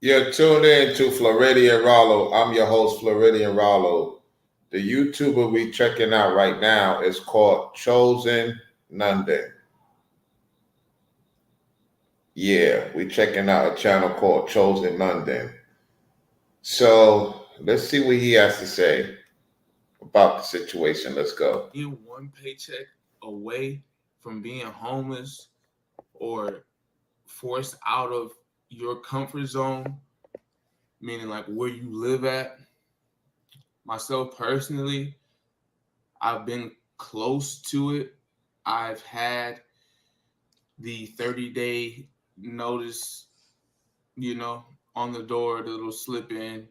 You're tuned in to Floridian Rollo. I'm your host, Floridian Rollo. The YouTuber we checking out right now is called Chosen London. Yeah, we checking out a channel called Chosen London. So let's see what he has to say about the situation. Let's go. Being one paycheck away from being homeless or forced out of your comfort zone, meaning like where you live at. Myself personally, I've been close to it. I've had the 30-day notice, on the door, the little slip in.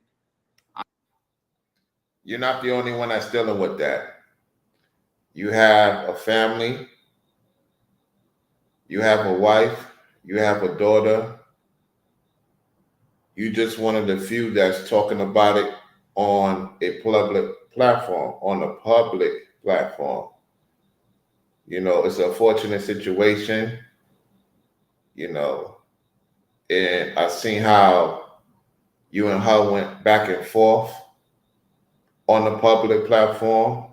You're not the only one that's dealing with that. You have a family, you have a wife, you have a daughter. You just one of the few that's talking about it on a public platform, It's a fortunate situation, you know, and I seen how you and her went back and forth on the public platform.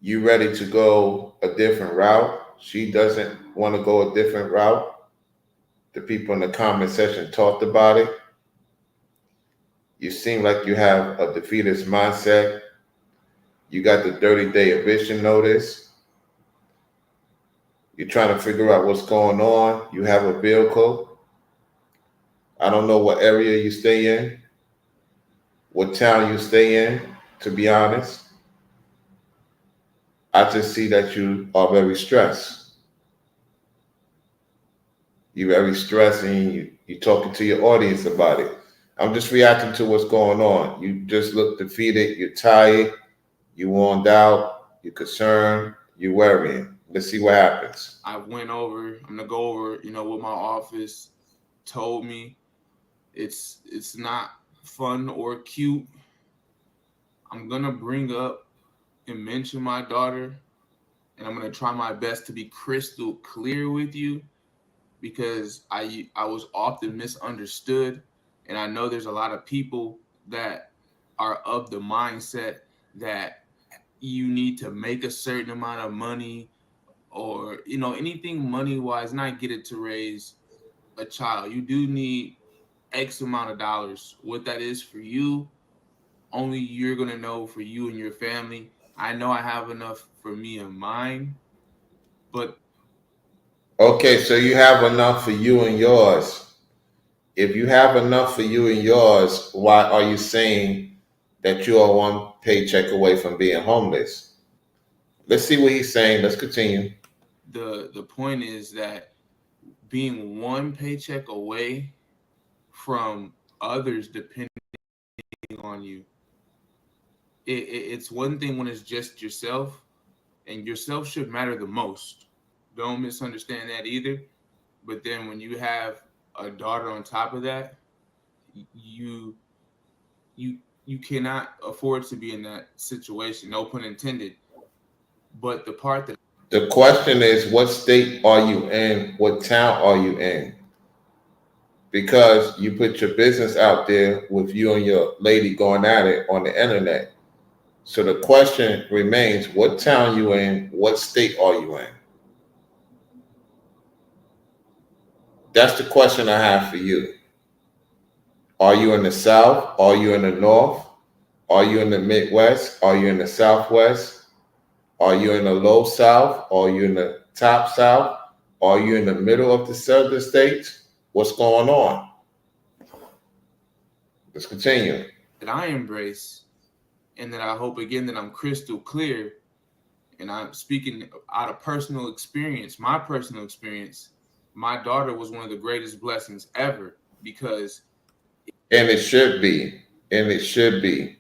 You ready to go a different route. She doesn't want to go a different route. The people in the comment section talked about it. You seem like you have a defeatist mindset. You got the 30-day eviction notice. You're trying to figure out what's going on. You have a vehicle. I don't know what area you stay in, what town you stay in, to be honest. I just see that you are very stressed. You're very stressed and you're talking to your audience about it. I'm just reacting to what's going on. You just look defeated. You're tired. You worn out. You're concerned. You're worrying. Let's see what happens. I'm gonna go over, what my office told me. It's not fun or cute. I'm gonna bring up and mention my daughter, and I'm gonna try my best to be crystal clear with you because I was often misunderstood, and I know there's a lot of people that are of the mindset that you need to make a certain amount of money or anything money wise, not get it to raise a child. You do need X amount of dollars. What that is for you, only you're gonna know for you and your family. I know I have enough for me and mine, but Okay, so you have enough for you and yours. If you have enough for you and yours, why are you saying that you are one paycheck away from being homeless? Let's see what he's saying. Let's continue. the point is that being one paycheck away from others depending on you, it's one thing when it's just yourself, and yourself should matter the most. Don't misunderstand that either. But then when you have a daughter on top of that, you you cannot afford to be in that situation. No pun intended. But the part that The question is, what state are you in? What town are you in? because you put your business out there with you and your lady going at it on the internet. So the question remains, what town you in? What state are you in? That's the question I have for you. Are you in the South? Are you in the North? Are you in the Midwest? Are you in the Southwest? Are you in the low South? Are you in the top South? Are you in the middle of the southern states? What's going on? Let's continue. That I embrace, and that I hope again that I'm crystal clear, and I'm speaking out of personal experience, my personal experience. My daughter was one of the greatest blessings ever because And it should be. And it should be.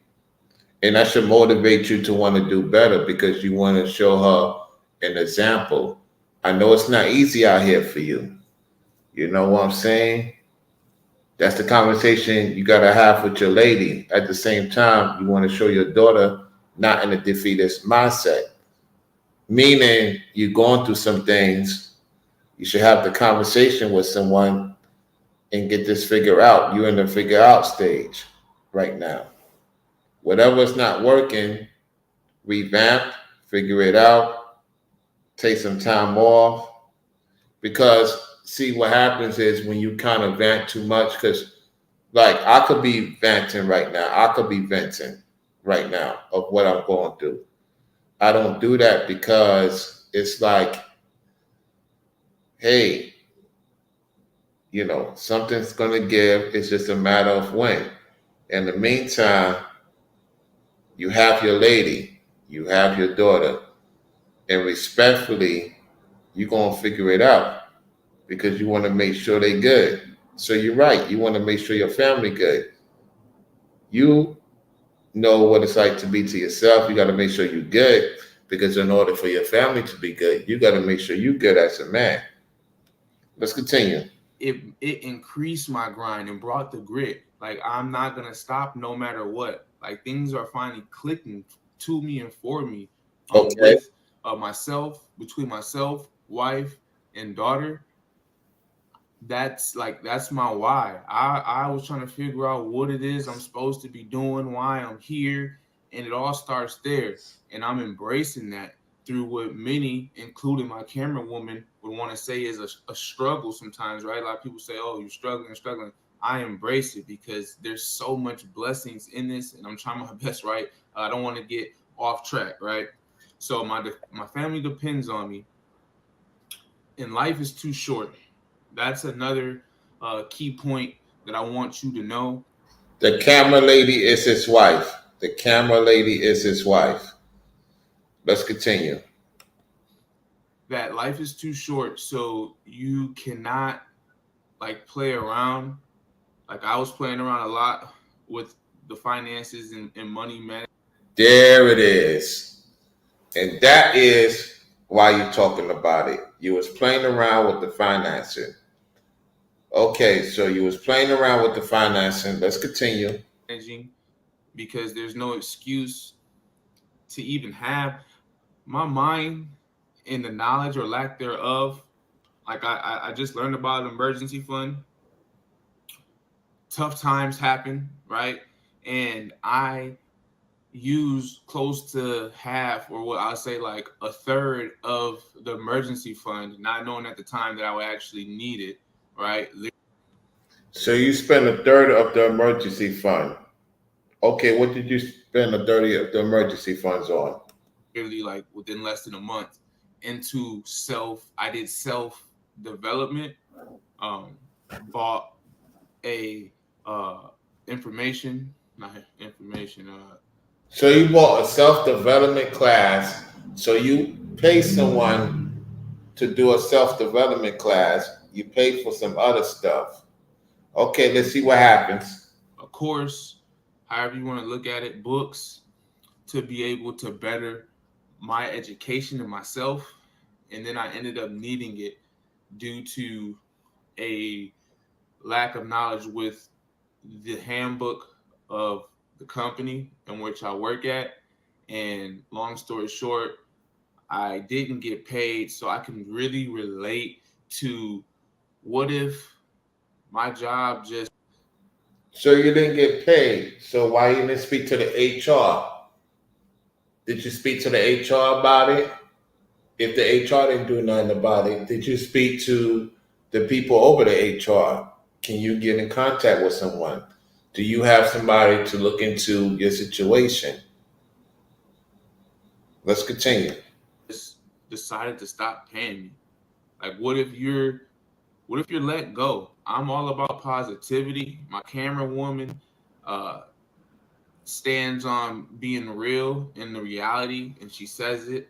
And that should motivate you to want to do better because you want to show her an example. I know it's not easy out here for you. You know what I'm saying? That's the conversation you got to have with your lady. At the same time, you want to show your daughter not in a defeatist mindset, meaning you're going through some things. You should have the conversation with someone and get this figure out. You're in the figure out stage right now. Whatever's not working, revamp, figure it out, take some time off. Because see what happens is when you kind of vent too much, because like I could be venting right now. I could be venting right now of what I'm going through. I don't do that because it's like, hey, something's gonna give. It's just a matter of when. In the meantime, you have your lady, you have your daughter, and respectfully, you're gonna figure it out because you want to make sure they good. So you're right. You want to make sure your family good. You know what it's like to be to yourself. You got to make sure you're good because in order for your family to be good, you got to make sure you're good as a man. Let's continue. it increased my grind and brought the grit. Like I'm not gonna stop no matter what. Like things are finally clicking to me and for me. Okay. With myself, between myself, wife, and daughter. That's my why. I was trying to figure out what it is I'm supposed to be doing, why I'm here, and it all starts there. And I'm embracing that through what many, including my camera woman, would want to say is a struggle sometimes, right? A lot of people say, "Oh, you're struggling." I embrace it because there's so much blessings in this, and I'm trying my best, right? I don't want to get off track, right? So my family depends on me, and life is too short. That's another key point that I want you to know. The camera lady is his wife. The camera lady is his wife. Let's continue. That life is too short, so you cannot like play around. Like I was playing around a lot with the finances and money management. There it is. And that is why you're talking about it. You was playing around with the financing. Okay, so you was playing around with the financing. Let's continue. Because there's no excuse to even have my mind in the knowledge or lack thereof. Like I just learned about an emergency fund. Tough times happen, right? And I use close to half, or what I'll say like a third of the emergency fund, not knowing at the time that I would actually need it, right? So you spend a third of the emergency fund. Okay, what did you spend a third of the emergency funds on? Literally like within less than a month into I did self development, bought a information, not information, So you bought a self-development class. So you pay someone to do a self-development class. You pay for some other stuff. Okay, let's see what happens. a course, however you want to look at it, books to be able to better my education and myself. And then I ended up needing it due to a lack of knowledge with the handbook of the company in which I work at. And long story short, I didn't get paid. So I can really relate to what if My job just So you didn't get paid. So why you didn't speak to the HR? Did you speak to the HR about it? If the HR didn't do nothing about it, did you speak to the people over the HR? Can you get in contact with someone? Do you have somebody to look into your situation? Let's continue. decided to stop paying me. Like, what if you're let go? I'm all about positivity. My camera woman uh, stands on being real in the reality, and she says it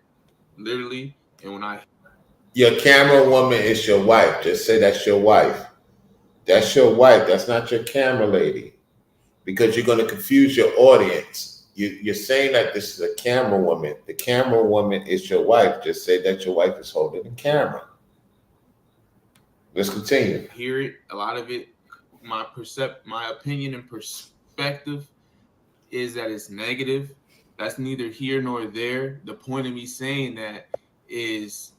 literally. And when I Your camera woman is your wife. Just say that's your wife. That's your wife. That's not your camera lady. Because you're going to confuse your audience. You're saying that this is a camera woman. The camera woman is your wife. Just say that your wife is holding the camera. Let's continue. hear it, a lot of it, my opinion and perspective is that it's negative. That's neither here nor there. The point of me saying that is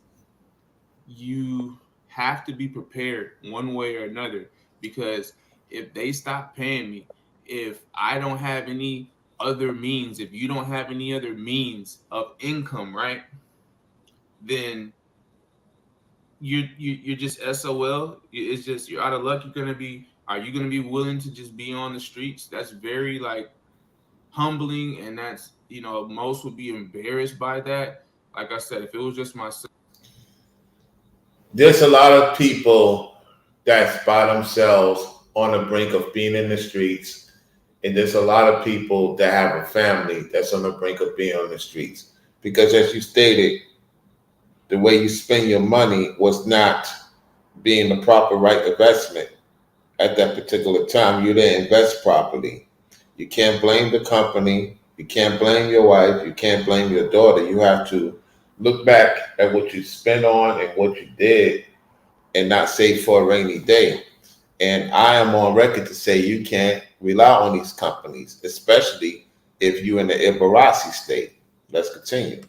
you have to be prepared one way or another, because if they stop paying me, if I don't have any other means, if you don't have any other means of income, right, then you're just SOL. It's just you're out of luck. Are you gonna be willing to just be on the streets? That's very like humbling, and that's, most would be embarrassed by that. Like I said, if it was just myself. There's a lot of people that's by themselves on the brink of being in the streets. And there's a lot of people that have a family that's on the brink of being on the streets. Because as you stated, the way you spend your money was not being the proper right investment at that particular time. You didn't invest properly. You can't blame the company. You can't blame your wife. You can't blame your daughter. You have to look back at what you spent on and what you did and not save for a rainy day. And I am on record to say you can't rely on these companies, especially if you're in the Ibarasi state. Let's continue.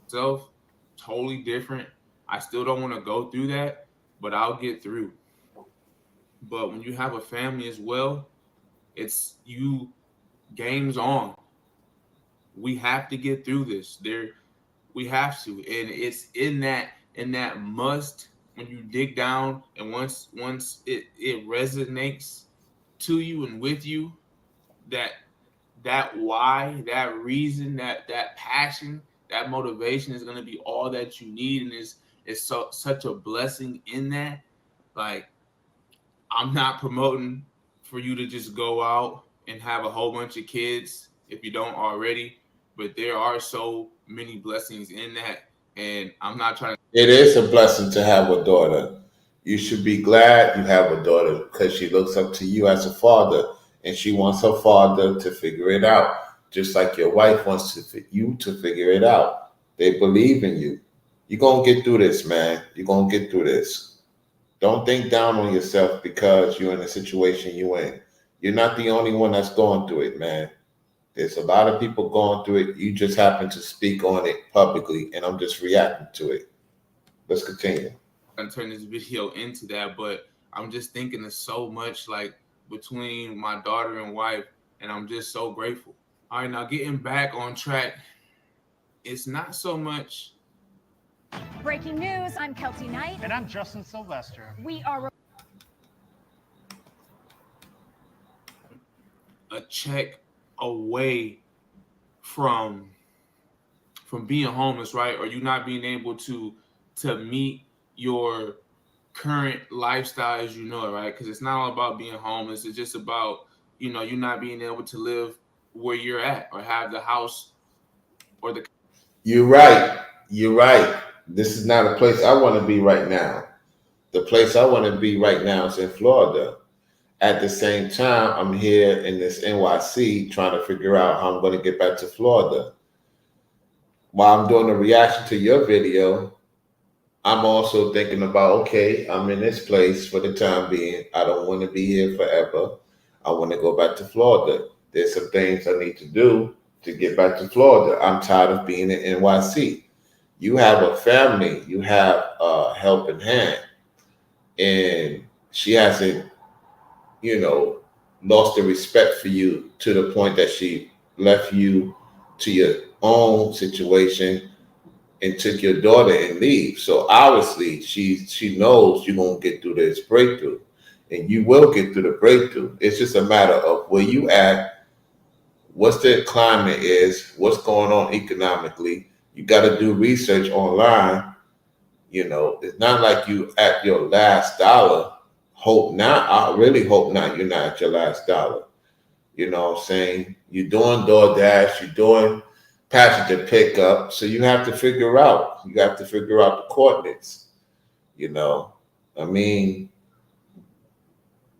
Self, totally different. I still don't want to go through that, but I'll get through. But when you have a family as well, it's you games on. We have to get through this. We have to. And it's in that must when you dig down, and once it resonates to you and with you, that that why, that reason, that passion, that motivation is going to be all that you need, and it's such a blessing in that. Like, I'm not promoting for you to just go out and have a whole bunch of kids if you don't already, but there are so many blessings in that, and I'm not trying to. It is a blessing to have a daughter. You should be glad you have a daughter because she looks up to you as a father and she wants her father to figure it out, just like your wife wants you to figure it out. They believe in you. You're going to get through this, man. You're going to get through this. Don't think down on yourself because you're in the situation you're in. You're not the only one that's going through it, man. There's a lot of people going through it. You just happen to speak on it publicly, and I'm just reacting to it. Let's continue. Turn this video into that, but I'm just thinking of so much, like, between my daughter and wife, and I'm just so grateful. All right, now getting back on track, it's not so much. Breaking news, I'm Kelty Knight. And I'm Justin Sylvester. We are A check away from being homeless, right? Or you not being able to meet your current lifestyle as you know it, right? Because it's not all about being homeless. It's just about, you not being able to live where you're at or have the house or the. You're right. You're right. This is not a place I want to be right now. The place I want to be right now is in Florida. At the same time, I'm here in this NYC trying to figure out how I'm going to get back to Florida. While I'm doing a reaction to your video, I'm also thinking about, okay, I'm in this place for the time being. I don't want to be here forever. I want to go back to Florida. There's some things I need to do to get back to Florida. I'm tired of being in NYC. You have a family. You have a helping hand. And she hasn't lost the respect for you to the point that she left you to your own situation and took your daughter and leave. So obviously she knows you're gonna get through this breakthrough. And you will get through the breakthrough. It's just a matter of where you at, what's the climate is, what's going on economically. You gotta do research online. It's not like you at your last dollar. Hope not. I really hope not you're not at your last dollar. You know what I'm saying? You're doing DoorDash, you're doing passenger pickup. So you have to figure out the coordinates. I mean,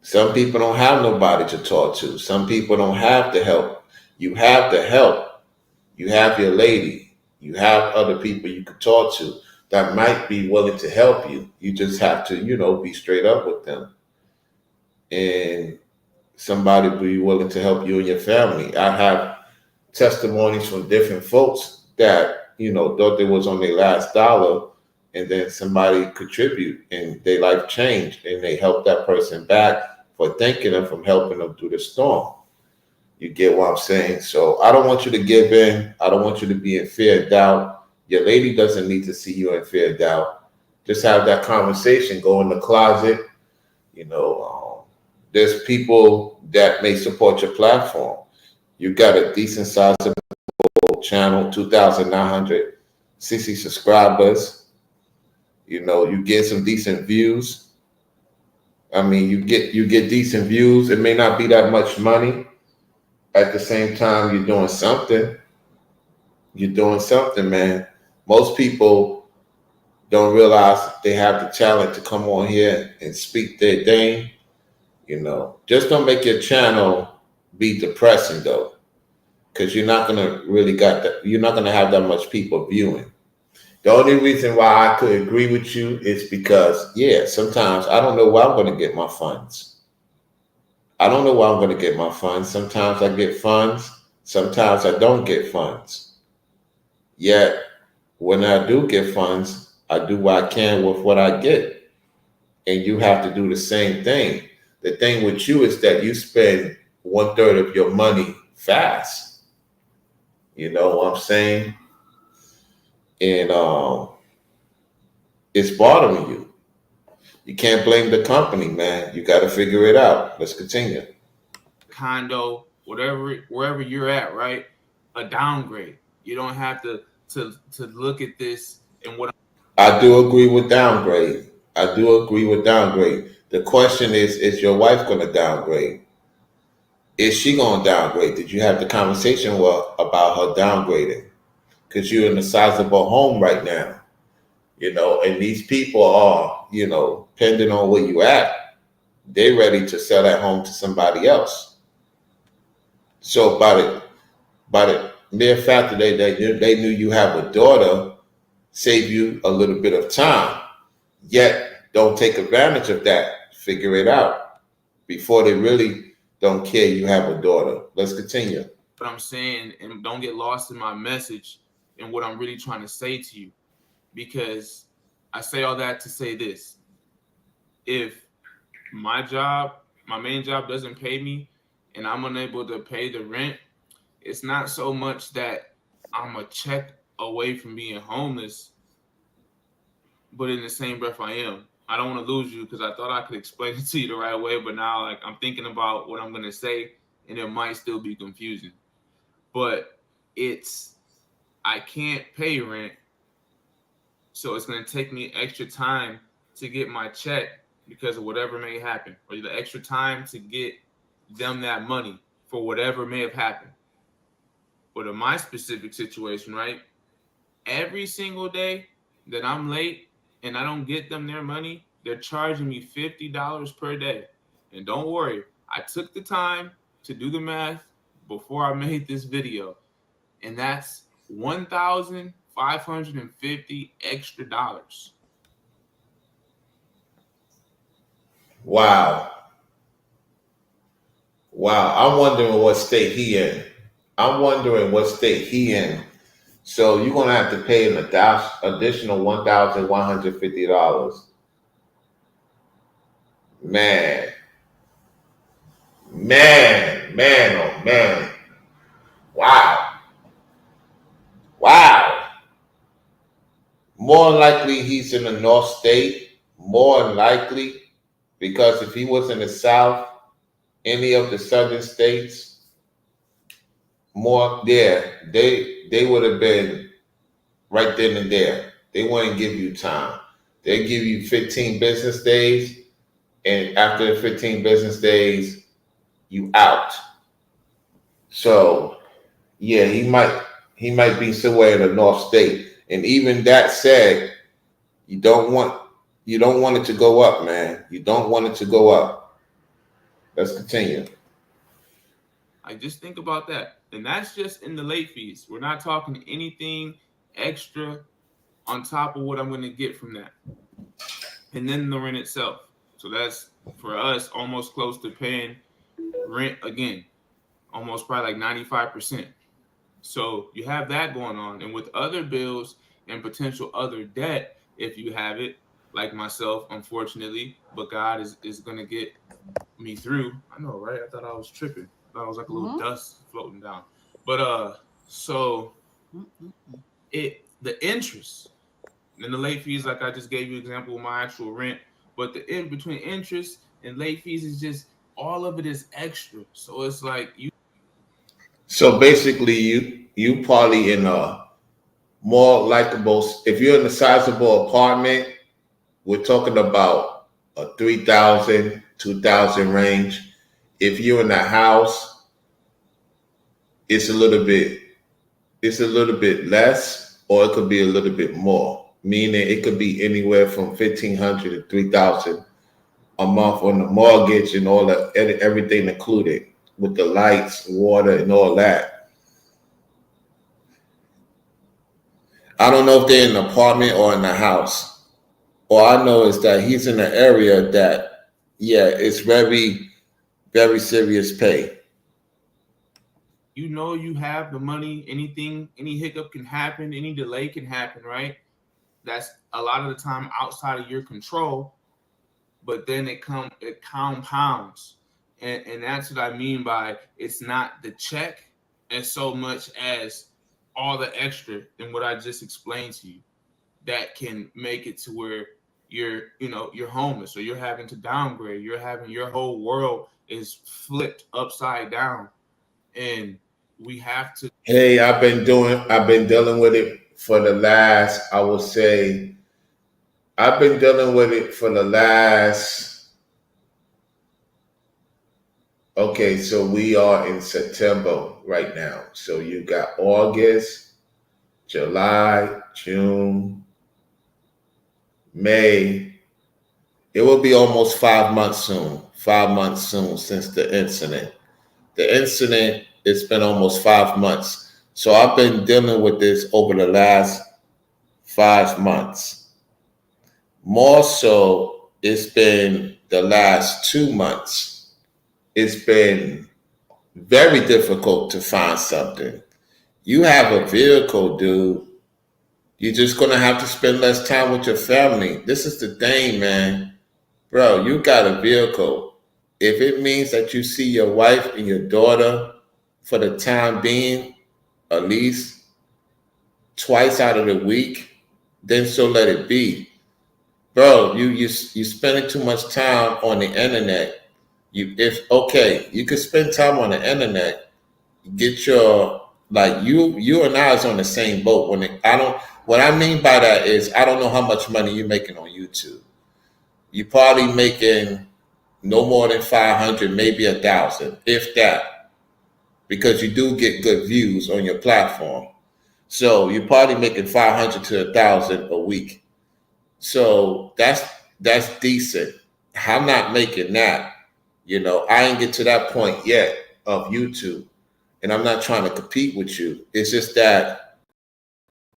some people don't have nobody to talk to. Some people don't have the help. You have the help. You have your lady. You have other people you can talk to that might be willing to help you. You just have to, be straight up with them. And somebody be willing to help you and your family. I have testimonies from different folks that, thought they was on their last dollar, and then somebody contribute and their life changed and they helped that person back for thanking them from helping them through the storm. You get what I'm saying? So I don't want you to give in. I don't want you to be in fear, doubt. Your lady doesn't need to see you in fear, doubt. Just have that conversation. Go in the closet. There's people that may support your platform. You got a decent sizable channel, 2,960 subscribers. You get some decent views. I mean, you get decent views. It may not be that much money. At the same time, you're doing something. You're doing something, man. Most people don't realize they have the talent to come on here and speak their thing. Just don't make your channel be depressing though, because you're not gonna really you're not gonna have that much people viewing. The only reason why I could agree with you is because, sometimes I don't know where I'm going to get my funds. I don't know where I'm going to get my funds. Sometimes I get funds. Sometimes I don't get funds. Yet, when I do get funds, I do what I can with what I get. And you have to do the same thing. The thing with you is that you spend 1/3 of your money fast. You know what I'm saying? And it's bothering you. You can't blame the company, man. You got to figure it out. Let's continue. Condo, wherever you're at, right? A downgrade. You don't have to look at this and what. I do agree with downgrade. The question is your wife going to downgrade? Is she going to downgrade? Did you have the conversation about her downgrading? Because you're in a sizable home right now, and these people are, depending on where you at, they're ready to sell that home to somebody else. So by the mere fact that they knew you have a daughter, save you a little bit of time. Yet don't take advantage of that. Figure it out before they really don't care you have a daughter. Let's continue. But I'm saying, and don't get lost in my message and what I'm really trying to say to you, because I say all that to say this. If my main job doesn't pay me and I'm unable to pay the rent, it's not so much that I'm a check away from being homeless, but in the same breath I am. I don't want to lose you because I thought I could explain it to you the right way, but now I'm thinking about what I'm going to say and it might still be confusing. But I can't pay rent, so it's going to take me extra time to get my check because of whatever may happen, or the extra time to get them that money for whatever may have happened. But in my specific situation, right, every single day that I'm late and I don't get them their money, they're charging me $50 per day. And don't worry, I took the time to do the math before I made this video, and that's $1,550 extra dollars. Wow. I'm wondering what state he in. So you're gonna have to pay an additional $1,150. Man, Man, oh man. Wow. Wow. More likely he's in the North State. More likely. Because if he was in the South, any of the southern states, more there, they would have been right then and there. They wouldn't give you time. They give you 15 business days, and after the 15 business days, you out. So yeah, he might be somewhere in the North State. And even that said, you don't want it to go up, man. You don't want it to go up. Let's continue. I just think about that. And that's just in the late fees. We're not talking anything extra on top of what I'm going to get from that. And then the rent itself. So that's, for us, almost close to paying rent again. Almost probably like 95%. So you have that going on. And with other bills and potential other debt, if you have it, like myself, unfortunately, but God is going to get me through. I know, right? I thought I was tripping. I thought it was like a little dust floating down. But so the interest and the late fees, like I just gave you an example of my actual rent, but the in between interest and late fees is just all of it is extra. So it's like you. So basically, you probably in a more likable. If you're in a sizable apartment, we're talking about a 3,000, 2,000 range. If you're in a house, it's a little bit less, or it could be a little bit more. Meaning, it could be anywhere from 1,500 to 3,000 a month on the mortgage and all that, everything included with the lights, water, and all that. I don't know if they're in an apartment or in a house. All I know is that he's in an area that, yeah, it's very, very serious pay. You know, you have the money, any hiccup can happen, any delay can happen, right? That's a lot of the time outside of your control, but then it compounds. And that's what I mean by it's not the check as so much as all the extra than what I just explained to you that can make it to where you're homeless, or you're having to downgrade, your whole world is flipped upside down. And we have to. Hey, I've been dealing with it for the last, I would say, I've been dealing with it for the last, okay, so we are in September right now. So you got August, July, June, May. It will be almost 5 months soon. 5 months soon since the incident. It's been almost 5 months. So I've been dealing with this over the last 5 months. More so, it's been the last 2 months. It's been very difficult to find something. You have a vehicle, dude. You're just going to have to spend less time with your family. This is the thing, man. Bro, you got a vehicle. If it means that you see your wife and your daughter for the time being, at least twice out of the week, then so let it be. Bro, you spending too much time on the internet. You could spend time on the internet. Get your, like, you and I is on the same boat. What I mean by that is I don't know how much money you're making on YouTube. You're probably making no more than 500, maybe 1,000, if that, because you do get good views on your platform. So you're probably making 500 to 1,000 a week. So that's decent. I'm not making that. I ain't get to that point yet of YouTube, and I'm not trying to compete with you. It's just that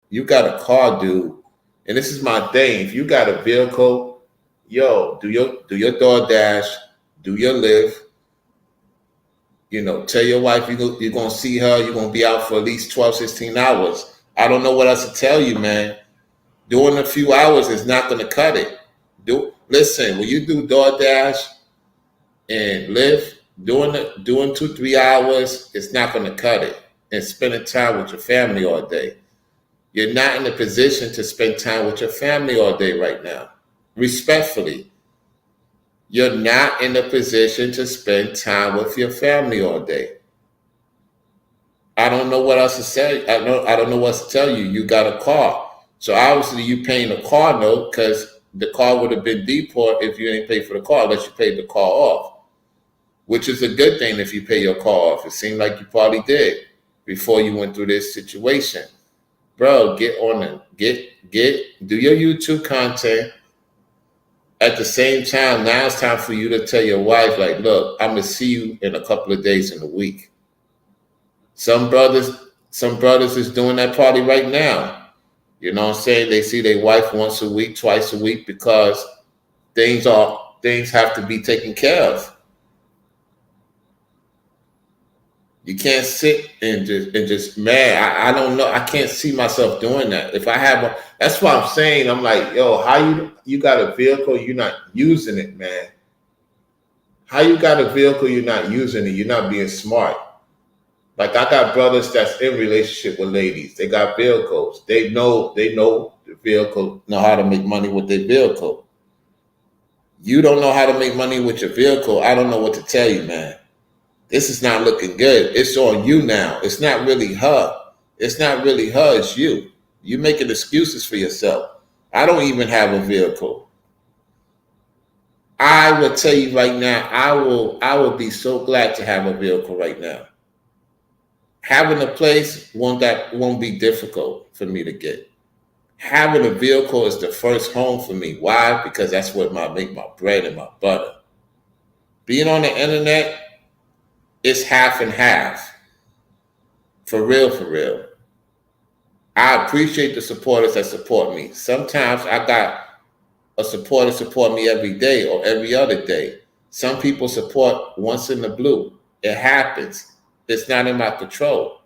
you got a car, dude, and this is my thing. If you got a vehicle, yo, do your DoorDash, do your Lyft. Tell your wife you're going to see her. You're going to be out for at least 12, 16 hours. I don't know what else to tell you, man. Doing a few hours is not going to cut it. Listen, when you do DoorDash and Lyft, Doing 2-3 hours is not going to cut it. And spending time with your family all day. You're not in a position to spend time with your family all day right now. Respectfully, you're not in a position to spend time with your family all day. I don't know what else to say. I don't know what to tell you. You got a car. So obviously you paying a car note because the car would have been deport if you didn't pay for the car unless you paid the car off, which is a good thing if you pay your car off. It seemed like you probably did before you went through this situation. Bro, get on it. Do your YouTube content. At the same time, now it's time for you to tell your wife, like, look, I'm gonna see you in a couple of days in a week. Some brothers is doing that party right now. You know what I'm saying? They see their wife once a week, twice a week, because things have to be taken care of. You can't sit and just man. I don't know. I can't see myself doing that. If I have that's why I'm saying. I'm like, yo, how you got a vehicle, you're not using it, man. How you got a vehicle, you're not using it? You're not being smart. Like I got brothers that's in relationship with ladies. They got vehicles. They know the vehicle, know how to make money with their vehicle. You don't know how to make money with your vehicle. I don't know what to tell you, man. This is not looking good. It's on you now. It's not really her. It's not really her. It's you. You're making excuses for yourself. I don't even have a vehicle. I will tell you right now, I will be so glad to have a vehicle right now. Having a place won't be difficult for me to get. Having a vehicle is the first home for me. Why? Because that's what make my bread and my butter. Being on the internet, it's half and half. For real, for real. I appreciate the supporters that support me. Sometimes I got a supporter support me every day or every other day. Some people support once in the blue. It happens. It's not in my control.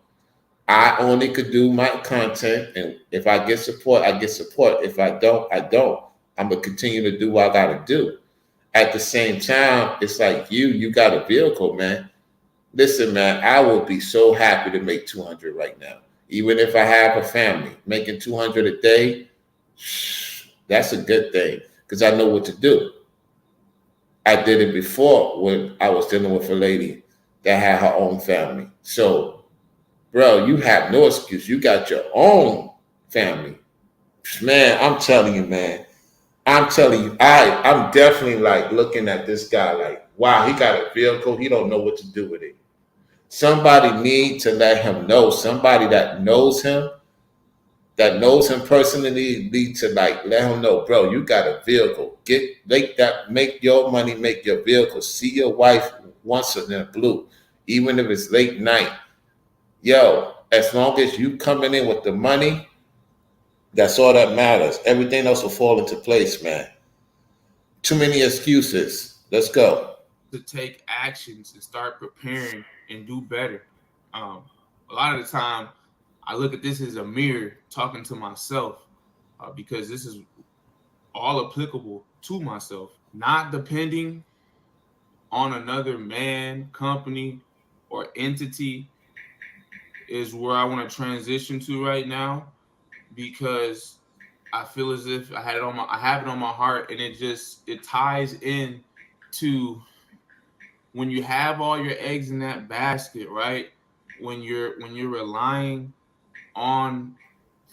I only could do my content, and if I get support, I get support. If I don't, I don't. I'm going to continue to do what I got to do. At the same time, it's like you got a vehicle, man. Listen, man, I will be so happy to make 200 right now. Even if I have a family, making 200 a day, that's a good thing because I know what to do. I did it before when I was dealing with a lady that had her own family. So, bro, you have no excuse. You got your own family. Man, I'm telling you, man. I'm telling you, I'm definitely like looking at this guy like, wow, he got a vehicle. He don't know what to do with it. Somebody need to let him know. Somebody that knows him personally, need to like let him know, bro, you got a vehicle. Make your money, make your vehicle. See your wife once in a blue, even if it's late night. Yo, as long as you coming in with the money, that's all that matters. Everything else will fall into place, man. Too many excuses. Let's go. To take actions and start preparing and do better. A lot of the time, I look at this as a mirror talking to myself because this is all applicable to myself, not depending on another man, company, or entity is where I want to transition to right now because I feel as if I have it on my heart, and it ties in to when you have all your eggs in that basket, right? When you're relying on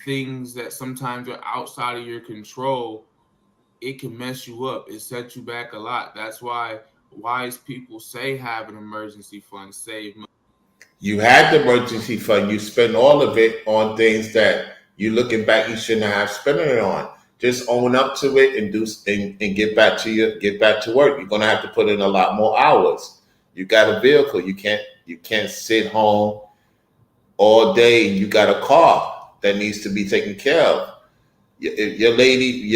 things that sometimes are outside of your control, it can mess you up. It sets you back a lot. That's why wise people say have an emergency fund, save money. You had the emergency fund. You spend all of it on things that you looking back you shouldn't have spent it on. Just own up to it and get back to work. You're gonna have to put in a lot more hours. You got a vehicle. You can't sit home all day. You got a car that needs to be taken care of. Your lady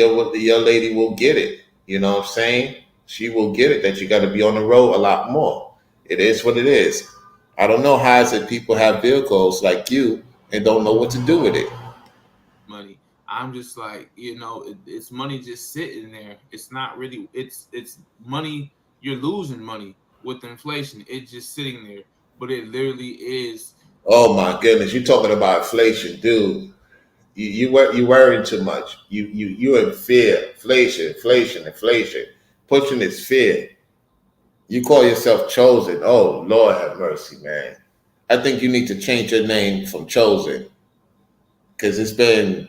will get it. You know what I'm saying? She will get it that you got to be on the road a lot more. It is what it is. I don't know how is it people have vehicles like you and don't know what to do with it. Money. I'm just like, it's money just sitting there. It's not really. It's money. You're losing money with inflation. It's just sitting there, but it literally is. Oh my goodness, you talking about inflation, dude. You worrying too much. You in fear. Inflation. Pushing is fear. You call yourself chosen. Oh Lord have mercy, man. I think you need to change your name from chosen because it's been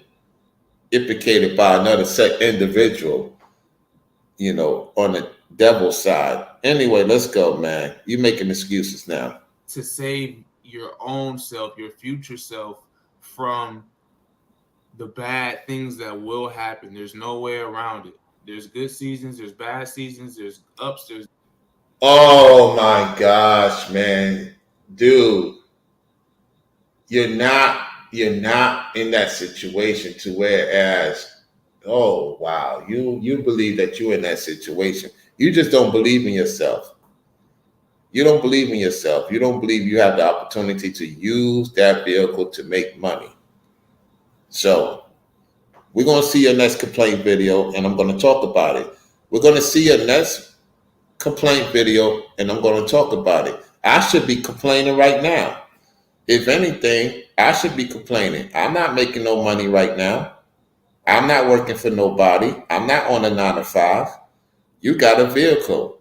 implicated by another individual, on the devil's side. Anyway, let's go, man. You making excuses now. To save your own self, your future self, from the bad things that will happen. There's no way around it. There's good seasons, there's bad seasons, there's ups, there's. Oh my gosh, man. Dude, you're not in that situation to whereas, oh wow, you believe that you're in that situation. You just don't believe in yourself. You don't believe in yourself. You don't believe you have the opportunity to use that vehicle to make money. So we're going to see your next complaint video and I'm going to talk about it. We're going to see your next complaint video and I'm going to talk about it. I should be complaining right now. If anything, I should be complaining. I'm not making no money right now. I'm not working for nobody. I'm not on a 9 to 5. You got a vehicle.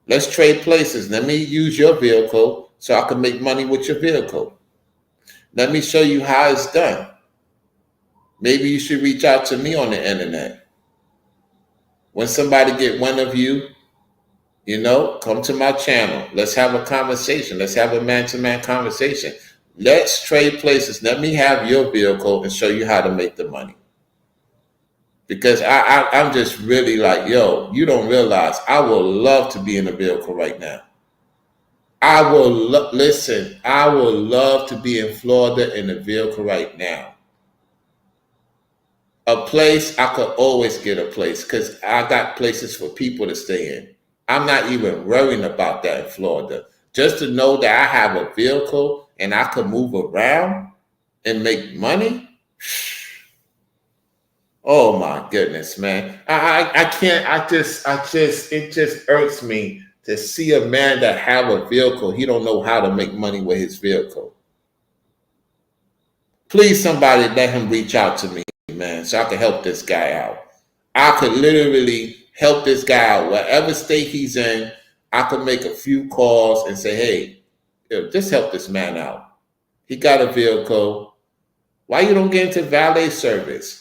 Let's trade places. Let me use your vehicle so I can make money with your vehicle. Let me show you how it's done. Maybe you should reach out to me on the internet. When somebody get one of you, come to my channel. Let's have a conversation. Let's have a man-to-man conversation. Let's trade places. Let me have your vehicle and show you how to make the money. Because I'm just really like, yo, you don't realize I would love to be in a vehicle right now. I will love to be in Florida in a vehicle right now. A place, I could always get a place because I got places for people to stay in. I'm not even worrying about that in Florida. Just to know that I have a vehicle and I can move around and make money. Oh my goodness, man. I can't, it just irks me to see a man that have a vehicle. He don't know how to make money with his vehicle. Please, somebody let him reach out to me, man, so I can help this guy out. I could literally help this guy out. Whatever state he's in, I could make a few calls and say, hey, just help this man out. He got a vehicle. Why you don't get into valet service?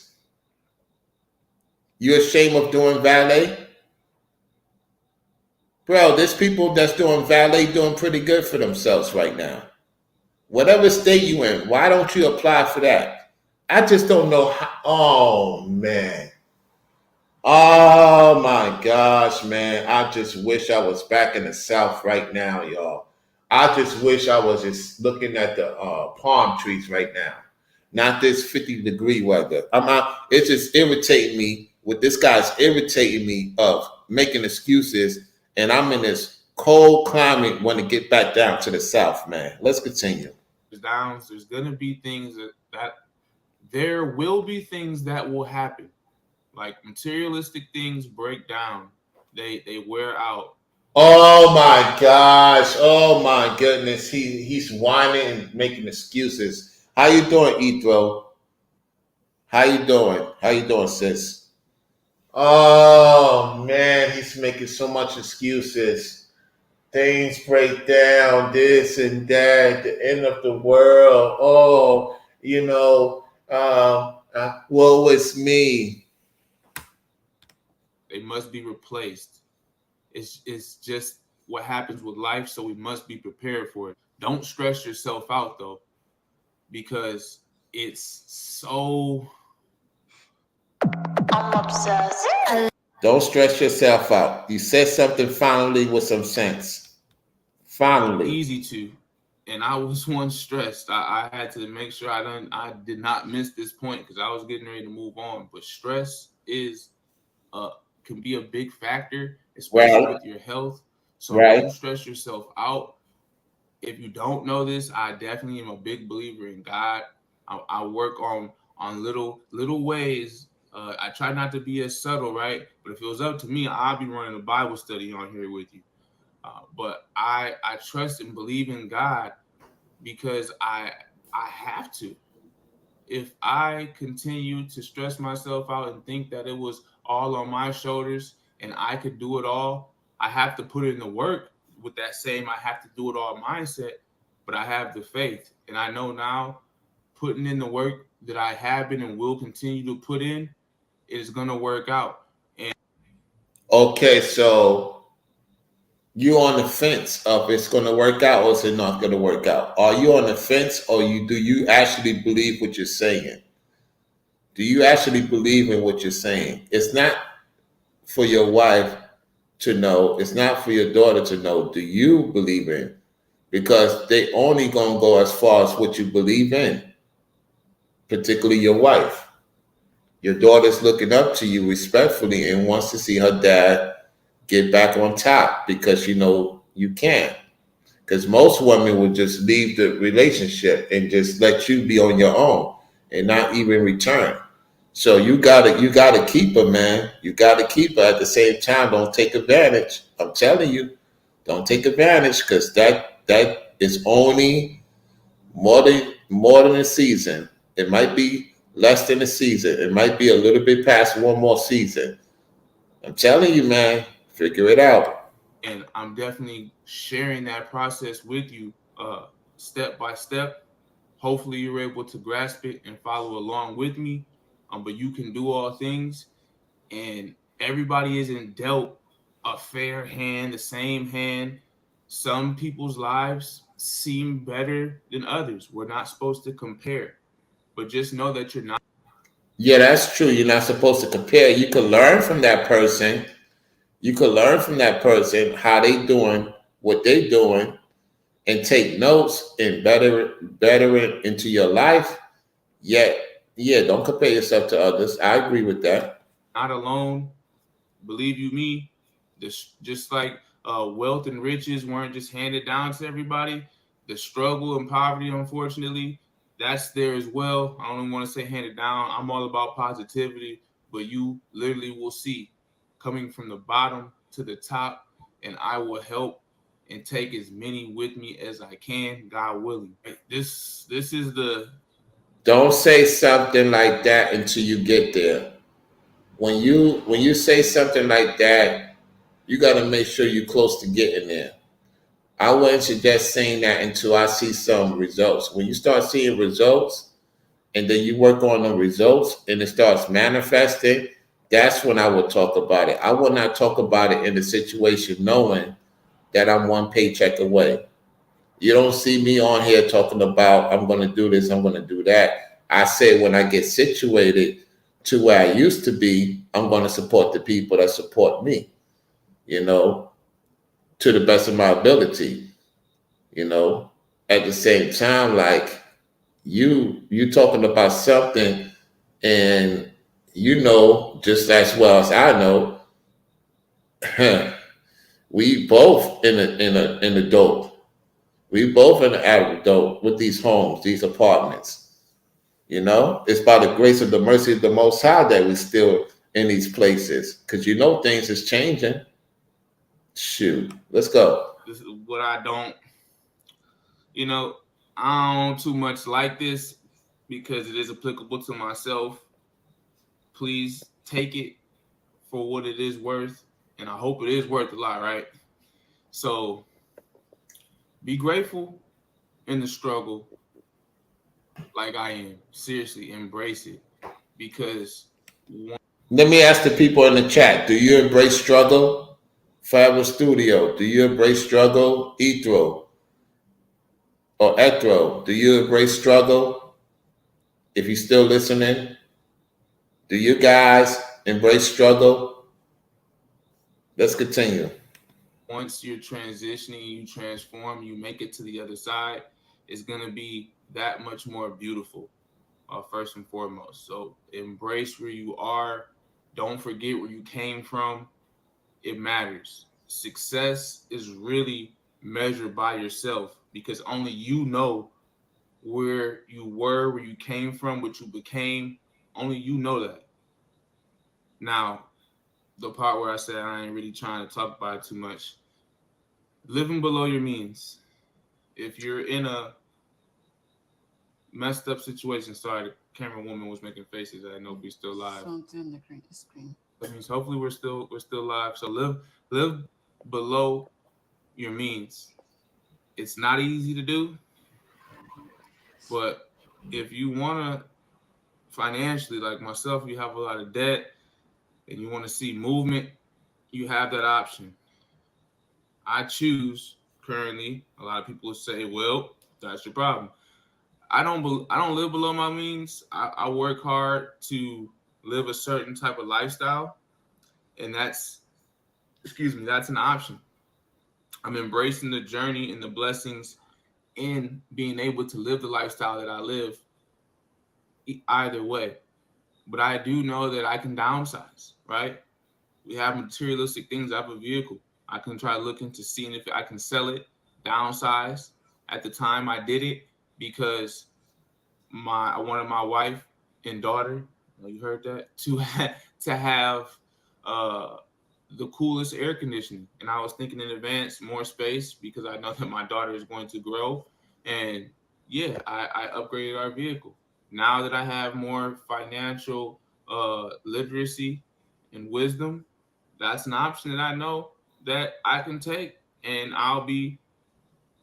You ashamed of doing valet? Bro, there's people that's doing valet doing pretty good for themselves right now. Whatever state you in, why don't you apply for that? I just don't know how. Oh, man. Oh, my gosh, man. I just wish I was back in the South right now, y'all. I just wish I was just looking at the palm trees right now. Not this 50-degree weather. It's just irritating me. With this guy's irritating me of making excuses, and I'm in this cold climate want to get back down to the South, man. Let's continue. There's gonna be things that there will be things that will happen. Like materialistic things break down. They wear out. Oh my gosh. Oh my goodness. He's whining and making excuses. How you doing, Ethro? How you doing? How you doing, sis? Oh man, he's making so much excuses. Things break down, this and that, the end of the world. Oh, woe is me. They must be replaced. It's just what happens with life, so we must be prepared for it. Don't stress yourself out though, because it's so. I'm obsessed. Don't stress yourself out. You said something finally with some sense. Finally. Easy to. And I was once stressed. I had to make sure I did not miss this point because I was getting ready to move on. But stress can be a big factor, especially with your health. So don't stress yourself out. If you don't know this, I definitely am a big believer in God. I work on little ways. I try not to be as subtle, right? But if it was up to me, I'd be running a Bible study on here with you. But I trust and believe in God because I have to. If I continue to stress myself out and think that it was all on my shoulders and I could do it all, I have to put in the work with that same I have to do it all mindset. But I have the faith. And I know now putting in the work that I have been and will continue to put in is going to work out. And Okay, so you on the fence of it's going to work out or is it not going to work out? Are you on the fence or do you actually believe what you're saying? Do you actually believe in what you're saying? It's not for your wife to know. It's not for your daughter to know. Do you believe in? Because they only going to go as far as what you believe in, particularly your wife. Your daughter's looking up to you respectfully and wants to see her dad get back on top because you can. Because most women would just leave the relationship and just let you be on your own and not even return. So you gotta keep her, man. You gotta keep her. At the same time, don't take advantage. I'm telling you, don't take advantage because that is only more than a season. It might be less than a season. It might be a little bit past one more season. I'm telling you, man, figure it out. and I'm definitely sharing that process with you step by step. Hopefully you're able to grasp it and follow along with me. But you can do all things, and everybody isn't dealt a fair hand, the same hand. Some people's lives seem better than others. We're not supposed to compare, but just know that you're not. Yeah, that's true. You're not supposed to compare. You can learn from that person. You can learn from that person how they doing, what they doing, and take notes and better it into your life. Yet, yeah, don't compare yourself to others. I agree with that. Not alone. Believe you me, this just like wealth and riches weren't just handed down to everybody. The struggle and poverty, unfortunately, that's there as well. I don't even want to say handed down. I'm all about positivity, but you literally will see coming from the bottom to the top, and I will help and take as many with me as I can, God willing. This is the Don't say something like that until you get there. When you say something like that, you got to make sure you're close to getting there. I wouldn't suggest saying that until I see some results. When you start seeing results and then you work on the results and it starts manifesting, that's when I would talk about it. I would not talk about it in the situation knowing that I'm one paycheck away. You don't see me on here talking about I'm going to do this, I'm going to do that. I say when I get situated to where I used to be, I'm going to support the people that support me, you know, to the best of my ability, you know. At the same time, like you talking about something and just as well as I know, we both in a dope. We both in the adult with these homes, these apartments. It's by the grace of the mercy of the Most High that we still in these places. Because things is changing. Shoot, let's go. this is what I don't. You know, I don't too much like this because it is applicable to myself. Please take it for what it is worth, and I hope it is worth a lot, right? So be grateful in the struggle, like I am. Seriously, embrace it because Let me ask the people in the chat: do you embrace struggle? Forever Studio, do you embrace struggle? Ethro or Ethro, do you embrace struggle? If you're still listening, do you guys embrace struggle? Let's continue. once you're transitioning, you transform, you make it to the other side, it's gonna be that much more beautiful. First and foremost, so embrace where you are. Don't forget where you came from. It matters. Success is really measured by yourself because only you know where you were, where you came from, what you became. Only you know that. Now, the part where I said I ain't really trying to talk about it too much. living below your means. If you're in a messed up situation, sorry, the camera woman was making faces. I know we're still live. Something the screen. That means hopefully we're still live. So live below your means. It's not easy to do, but if you want to financially, like myself, you have a lot of debt and you want to see movement, you have that option. I choose currently. A lot of people say, "Well, that's your problem." I don't live below my means. I work hard to live a certain type of lifestyle, and that's an option. I'm embracing the journey and the blessings in being able to live the lifestyle that I live either way. But I do know that I can downsize, right? We have materialistic things. I have a vehicle. I can try looking to see if I can sell it, downsize. At the time I did it because I wanted my wife and daughter, you heard that, to have the coolest air conditioning. And I was thinking in advance, more space, because I know that my daughter is going to grow. And yeah, I upgraded our vehicle. Now that I have more financial literacy and wisdom, that's an option that I know that I can take, and I'll be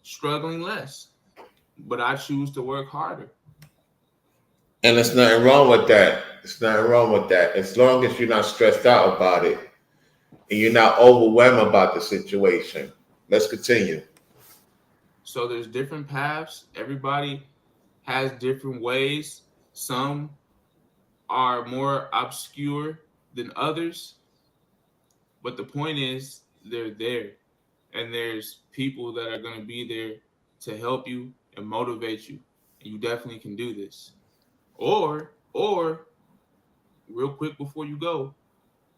struggling less. But I choose to work harder. And there's nothing wrong with that. There's nothing wrong with that. As long as you're not stressed out about it and you're not overwhelmed about the situation. Let's continue. So there's different paths. Everybody has different ways. Some are more obscure than others. But the point is, they're there. And there's people that are going to be there to help you and motivate you. And you definitely can do this. Or real quick before you go,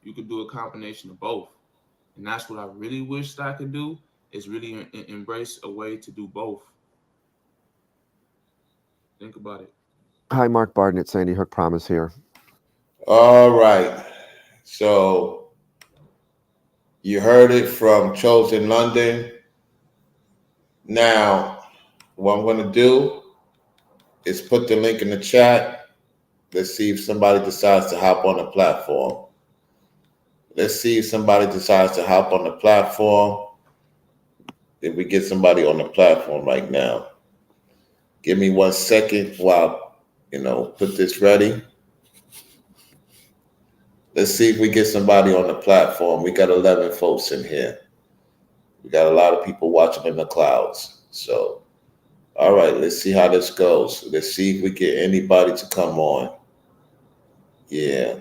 you could do a combination of both. And that's what I really wish that I could do, is really embrace a way to do both. Think about it. Hi, Mark Barden. It's Sandy Hook Promise here. All right. So you heard it from Chosen London. Now, what I'm going to do is put the link in the chat. Let's see if somebody decides to hop on the platform. Let's see if somebody decides to hop on the platform. If we get somebody on the platform right now. Give me 1 second while put this ready. Let's see if we get somebody on the platform. We got 11 folks in here. We got a lot of people watching in the clouds. So, all right, let's see how this goes. Let's see if we get anybody to come on. Yeah,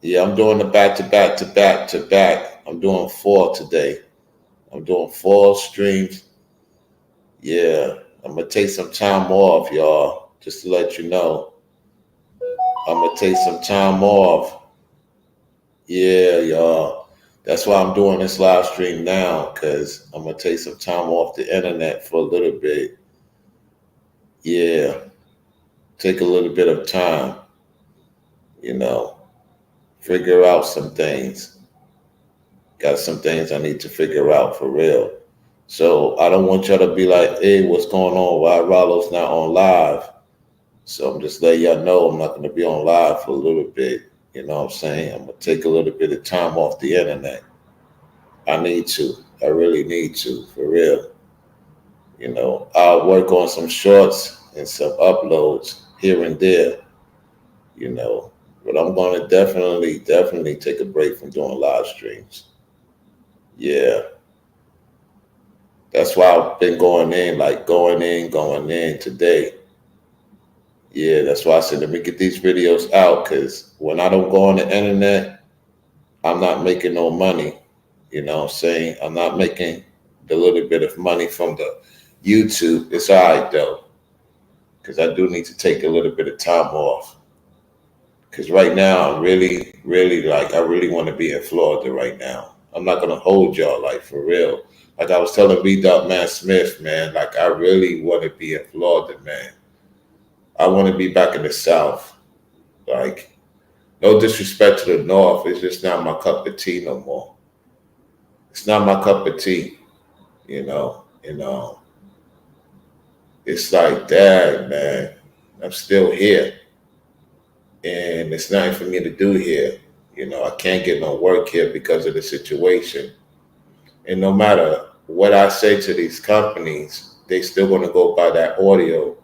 I'm doing the back to back. I'm doing 4 today. I'm doing 4 streams. Yeah, I'm going to take some time off, y'all, just to let you know. I'm going to take some time off. Yeah, y'all. That's why I'm doing this live stream now, because I'm going to take some time off the internet for a little bit. Yeah, take a little bit of time, figure out some things. Got some things I need to figure out for real. So I don't want y'all to be like, hey, what's going on? Why Rollo's not on live? So I'm just letting y'all know I'm not going to be on live for a little bit. You know what I'm saying? I'm going to take a little bit of time off the internet. I need to. I really need to, for real. I'll work on some shorts and some uploads here and there, But I'm going to definitely take a break from doing live streams. Yeah. That's why I've been going in today. Yeah, that's why I said, let me get these videos out, because when I don't go on the internet, I'm not making no money. You know what I'm saying? I'm not making the little bit of money from the YouTube. It's all right, though, because I do need to take a little bit of time off. Because right now, I'm really I really want to be in Florida right now. I'm not going to hold y'all, like, for real. Like I was telling B. Smith, man, like, I really want to be in Florida, man. I want to be back in the South. Like, no disrespect to the North. It's just not my cup of tea no more. It's not my cup of tea. you know, and it's like, dang, man, I'm still here, and it's nothing for me to do here. You know, I can't get no work here because of the situation. And no matter what I say to these companies, they still gonna go by that audio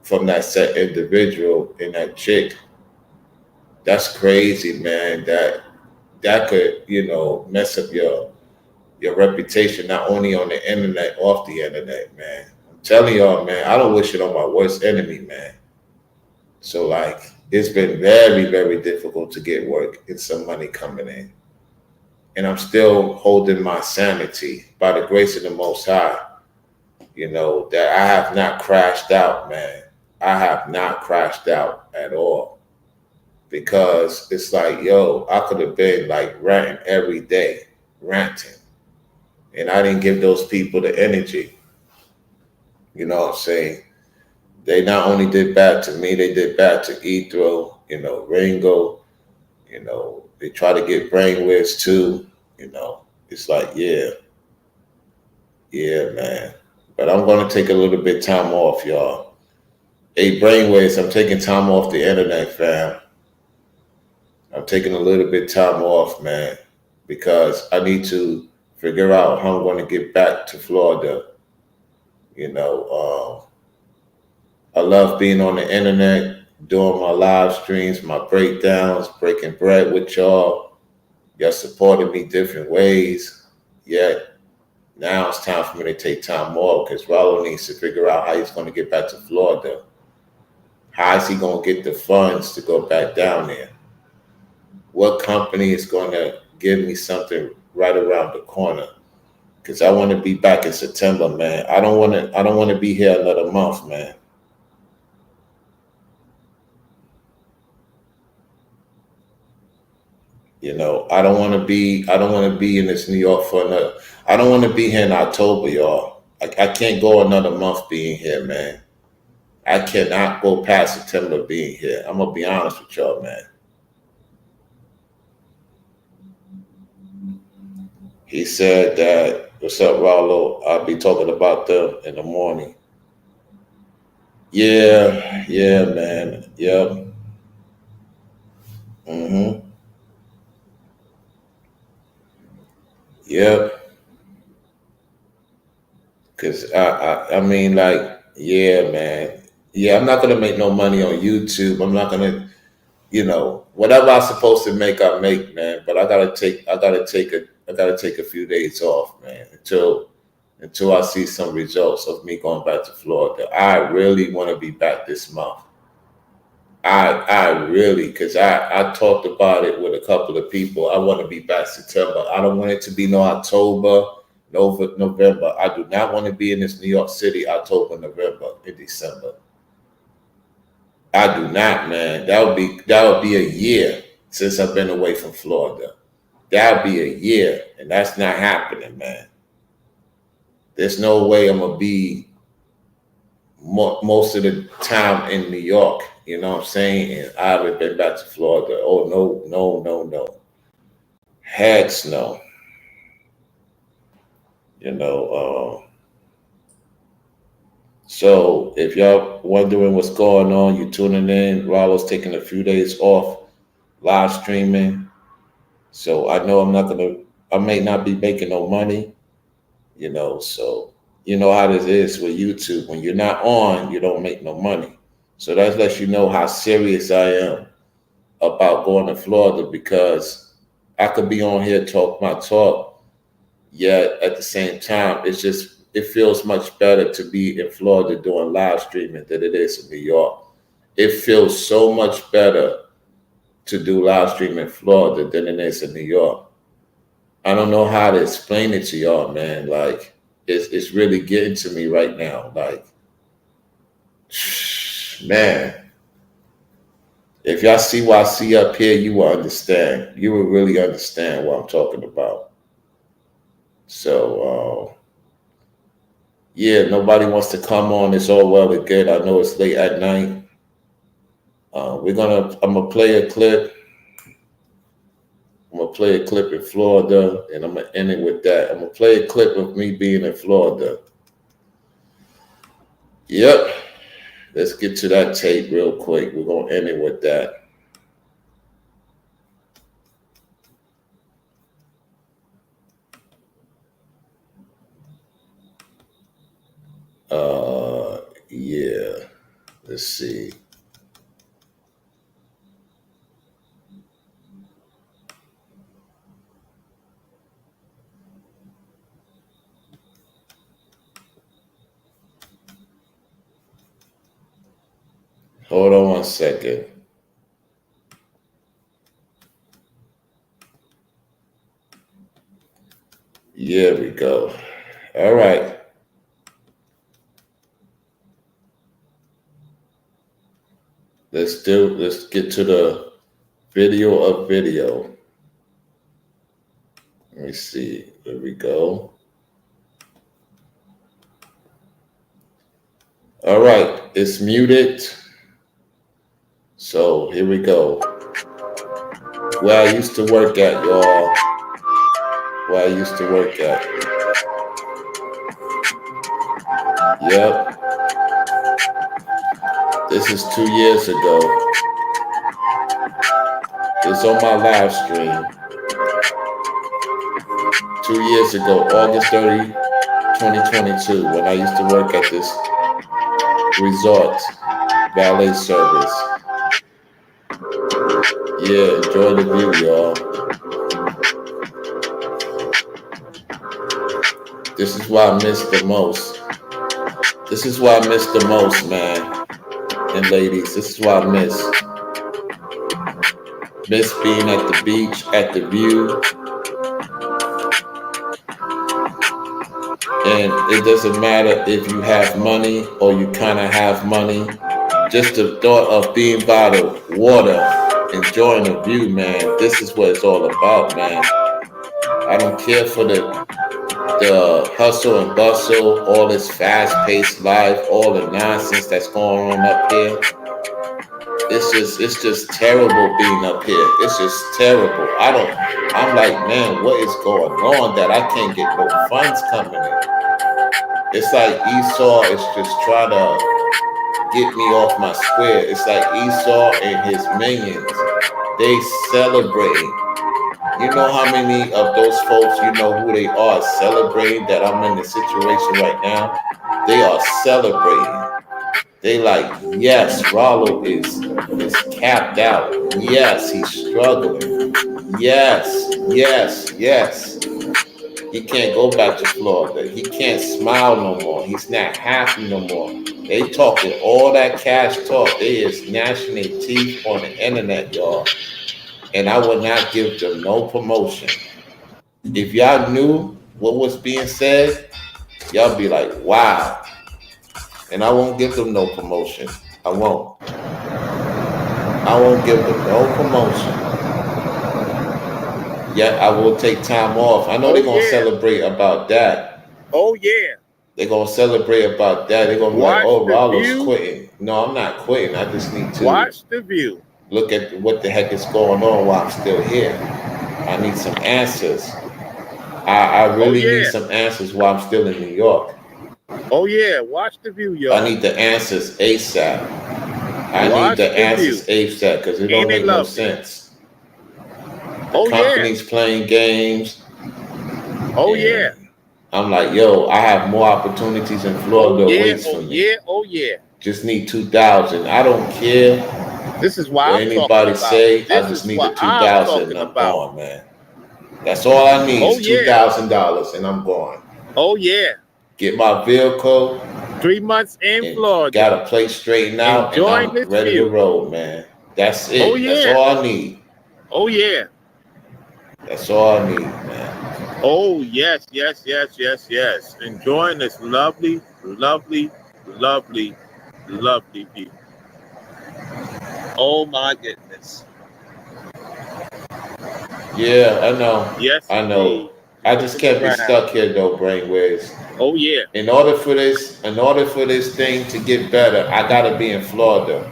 from that set individual and that chick. That's crazy, man. That could, mess up your reputation not only on the internet, off the internet, man. I'm telling y'all, man, I don't wish it on my worst enemy, man. So like it's been very, very difficult to get work and some money coming in. And I'm still holding my sanity by the grace of the Most High, that I have not crashed out, man. I have not crashed out at all. Because it's like, yo, I could have been like ranting every day, ranting. And I didn't give those people the energy. You know what I'm saying? They not only did bad to me, they did bad to Ethro, Ringo, they try to get brainwaves too, It's like, yeah, man. But I'm gonna take a little bit time off, y'all. Hey, brainwaves, I'm taking time off the internet, fam. I'm taking a little bit time off, man, because I need to figure out how I'm going to get back to Florida. I love being on the internet, doing my live streams, my breakdowns, breaking bread with y'all. Y'all supported me different ways. Yet now it's time for me to take time off because Rollo needs to figure out how he's going to get back to Florida. How is he going to get the funds to go back down there? What company is going to give me something right around the corner? Because I want to be back in September, man. I don't want to be here another month, man. I don't want to be in this New York for another. I don't want to be here in October, y'all. I can't go another month being here, man. I cannot go past September being here. I'm gonna be honest with y'all, man. He said that, what's up, Rollo? I'll be talking about them in the morning. Yeah, man. Yep. Mm-hmm. Yep. Cause I mean, like, yeah, man. Yeah, I'm not gonna make no money on YouTube. I'm not gonna, whatever I'm supposed to make, I make, man. But I gotta take a few days off, man, until I see some results of me going back to Florida. I really want to be back this month. I really, because I talked about it with a couple of people. I want to be back September. I don't want it to be no October, November. I do not want to be in this New York City October, November, and December. I do not, man. That would be a year since I've been away from Florida. That would be a year, and that's not happening, man. There's no way I'm gonna be most of the time in New York. You know what I'm saying? And I haven't been back to Florida. Oh no. Heck no. So if y'all wondering what's going on, you tuning in. Rollo's taking a few days off live streaming. So I know I may not be making no money, so you know how this is with YouTube. When you're not on, you don't make no money. So that lets you know how serious I am about going to Florida, because I could be on here, talk my talk, yet at the same time, it feels much better to be in Florida doing live streaming than it is in New York. It feels so much better to do live streaming in Florida than it is in New York. I don't know how to explain it to y'all, man. Like, it's really getting to me right now. Like, man, if y'all see what I see up here, you will understand. You will really understand what I'm talking about. So, yeah, nobody wants to come on. It's all well and good. I know it's late at night. I'm gonna play a clip. I'm gonna play a clip in Florida, and I'm gonna end it with that. I'm gonna play a clip of me being in Florida. Yep. Let's get to that tape real quick. We're gonna end it with that. Yeah. Let's see. Hold on 1 second. Here we go. All right. Let's get to the video of video. Let me see. There we go. All right. It's muted. So here we go. Where I used to work at, y'all. Where I used to work at. Yep. This is 2 years ago. It's on my live stream. 2 years ago, August 30, 2022, when I used to work at this resort valet service. Yeah, enjoy the view, y'all. This is what I miss the most. This is what I miss the most, man. And ladies, this is what I miss. Miss being at the beach, at the view. And it doesn't matter if you have money or you kind of have money. Just the thought of being by the water, enjoying the view, man. This is what it's all about, man. I don't care for the hustle and bustle, all this fast-paced life, all the nonsense that's going on up here. It's just terrible being up here. It's just terrible. I'm like, man, what is going on that I can't get no funds coming in? It's like Esau is just trying to get me off my square. It's like Esau and his minions. They celebrating. You know how many of those folks, you know who they are celebrating that I'm in the situation right now? They are celebrating. They like, yes, Rollo is capped out. Yes, he's struggling. Yes. He can't go back to Florida. He can't smile no more. He's not happy no more. They talking all that cash talk. They is gnashing their teeth on the internet, y'all. And I would not give them no promotion. If y'all knew what was being said, y'all be like, wow. And I won't give them no promotion. I won't give them no promotion. Yet I will take time off. I know they're going to celebrate about that. Oh, yeah. They're going to celebrate about that. They're going to be like, oh, Rollo's quitting. No, I'm not quitting. I just need to watch the view. Look at what the heck is going on while I'm still here. I need some answers. I really need some answers while I'm still in New York. Oh, yeah. Watch the view, y'all. I need the answers ASAP. I need the answers ASAP because it don't make no sense. The company's playing games. Oh, yeah. I'm like, yo, I have more opportunities in Florida waiting for me. Oh, yeah. Just need 2,000. I don't care. This is why what anybody say. I just need the 2,000 and I'm gone, man. That's all I need is $2,000 and I'm gone. Oh, yeah. Get my vehicle. 3 months in Florida. Got a place straightened out and I'm ready to roll, man. That's it. Oh, yeah. That's all I need. Oh, yeah. That's all I need, man. Oh, yes. Enjoying this lovely view. Oh, my goodness. Yeah, I know. Yes, I know. Indeed. I just can't be stuck here, though, Brainwaves. Oh, yeah. In order for this thing to get better, I got to be in Florida.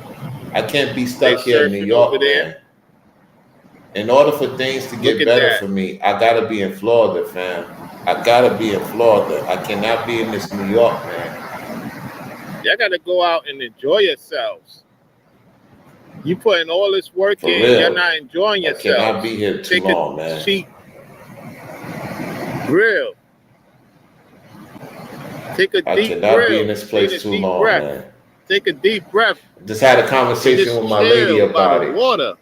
I can't be stuck here in New York, man. In order for things to get Look at better that. for me, I gotta be in Florida, fam. I gotta be in Florida. I cannot be in this New York, man. Y'all gotta go out and enjoy yourselves. You putting all this work For in, real. you're not enjoying I yourself. cannot be here too Take long, a man. seat. Real. Take a I deep cannot breath. be in this place too long, man. Take a deep breath. Just had a And conversation just with my lady chill by about the it. water.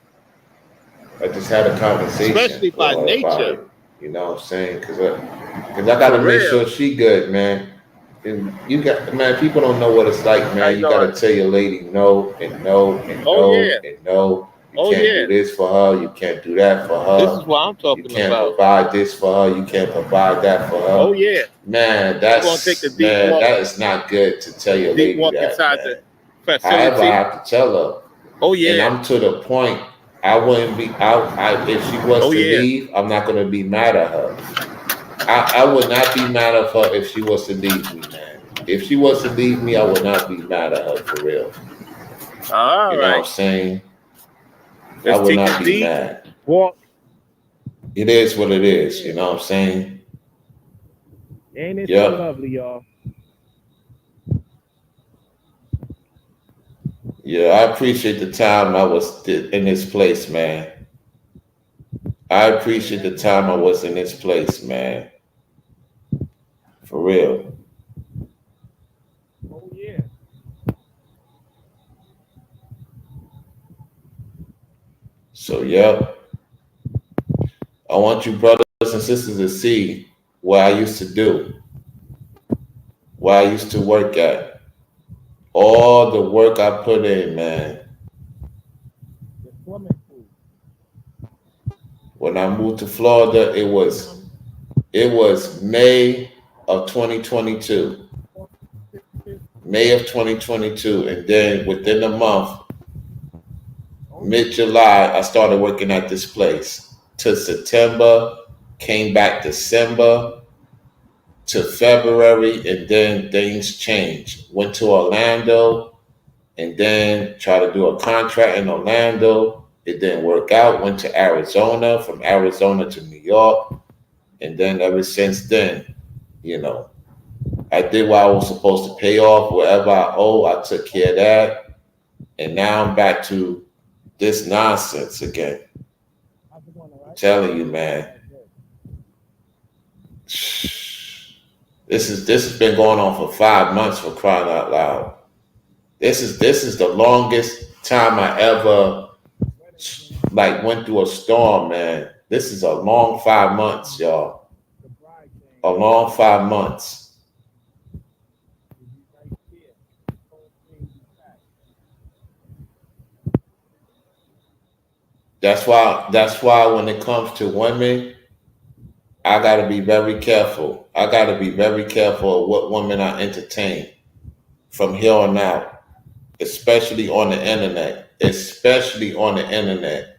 I just had a conversation Especially by with her about nature. it. You know what I'm saying? Because I gotta For make real. sure she good, man. And you got, man, people don't know what it's like, How man. you You gotta doing? tell your lady no and no and Oh, no yeah. and no. You Oh, can't yeah. do this for her. You can't do that for This her. is what I'm You talking can't about. provide this for her. You can't provide that for her. Oh, yeah. Man, We're gonna that's take a deep man, walk. that is not good to tell your Deep lady walk that, inside man. the However, I facility. have to tell her. Oh, And yeah. I'm to the point. I wouldn't be out. If she was Oh, to yeah. leave, I'm not gonna be mad at her. I would not be mad at her if she was to leave me, man. If she was to leave me, I would not be mad at her for real. All You know what I'm right. saying? I Let's would take not a be deep mad. walk. It is what it is. You know what I'm saying? Ain't it Yep. so lovely, y'all? Yeah, I appreciate the time I was in this place, man. I appreciate the time I was in this place, man. For real. Oh, yeah. So, yep. I want you brothers and sisters to see what I used to do, what I used to work at. All the work I put in, man. The swimming pool. When I moved to Florida, it was May of 2022. May of 2022. And then within a month, mid-July, I started working at this place. To September, came back December to February, and then things changed. Went to Orlando, and then tried to do a contract in Orlando. It didn't work out. Went to Arizona, from Arizona to New York. And then ever since then, you know, I did what I was supposed to pay off. Whatever I owe, I took care of that. And now I'm back to this nonsense again. I'm telling you, man. This has been going on for 5 months, for crying out loud. This is the longest time I ever went through a storm, man. This is a long 5 months, y'all. A long 5 months. That's why when it comes to women, I gotta be very careful. I gotta be very careful of what women I entertain from here on out, especially on the internet. Especially on the internet.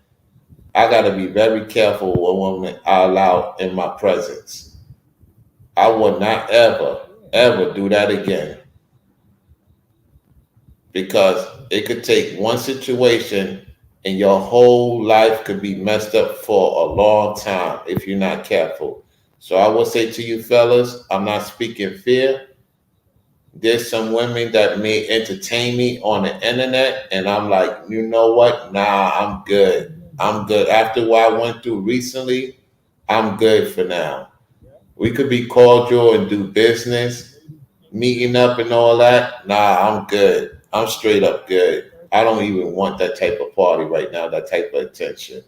I gotta be very careful what women I allow in my presence. I will not ever do that again. Because it could take one situation and your whole life could be messed up for a long time if you're not careful. So I will say to you fellas, I'm not speaking fear. There's some women that may entertain me on the internet, and I'm like, you know what? Nah, I'm good. I'm good. After what I went through recently, I'm good for now. We could be cordial and do business, meeting up and all that. Nah, I'm good. I'm straight up good. I don't even want that type of party right now, that type of attention.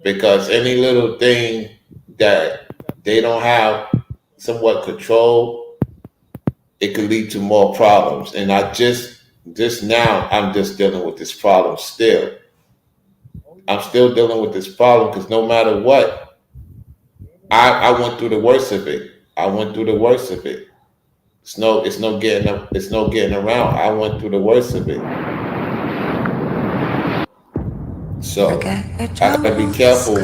Because any little thing that they don't have somewhat control, it could lead to more problems. And I just now, I'm just dealing with this problem still. I'm still dealing with this problem because no matter what, I went through the worst of it. I went through the worst of it. It's no getting around. I went through the worst of it. So I gotta be careful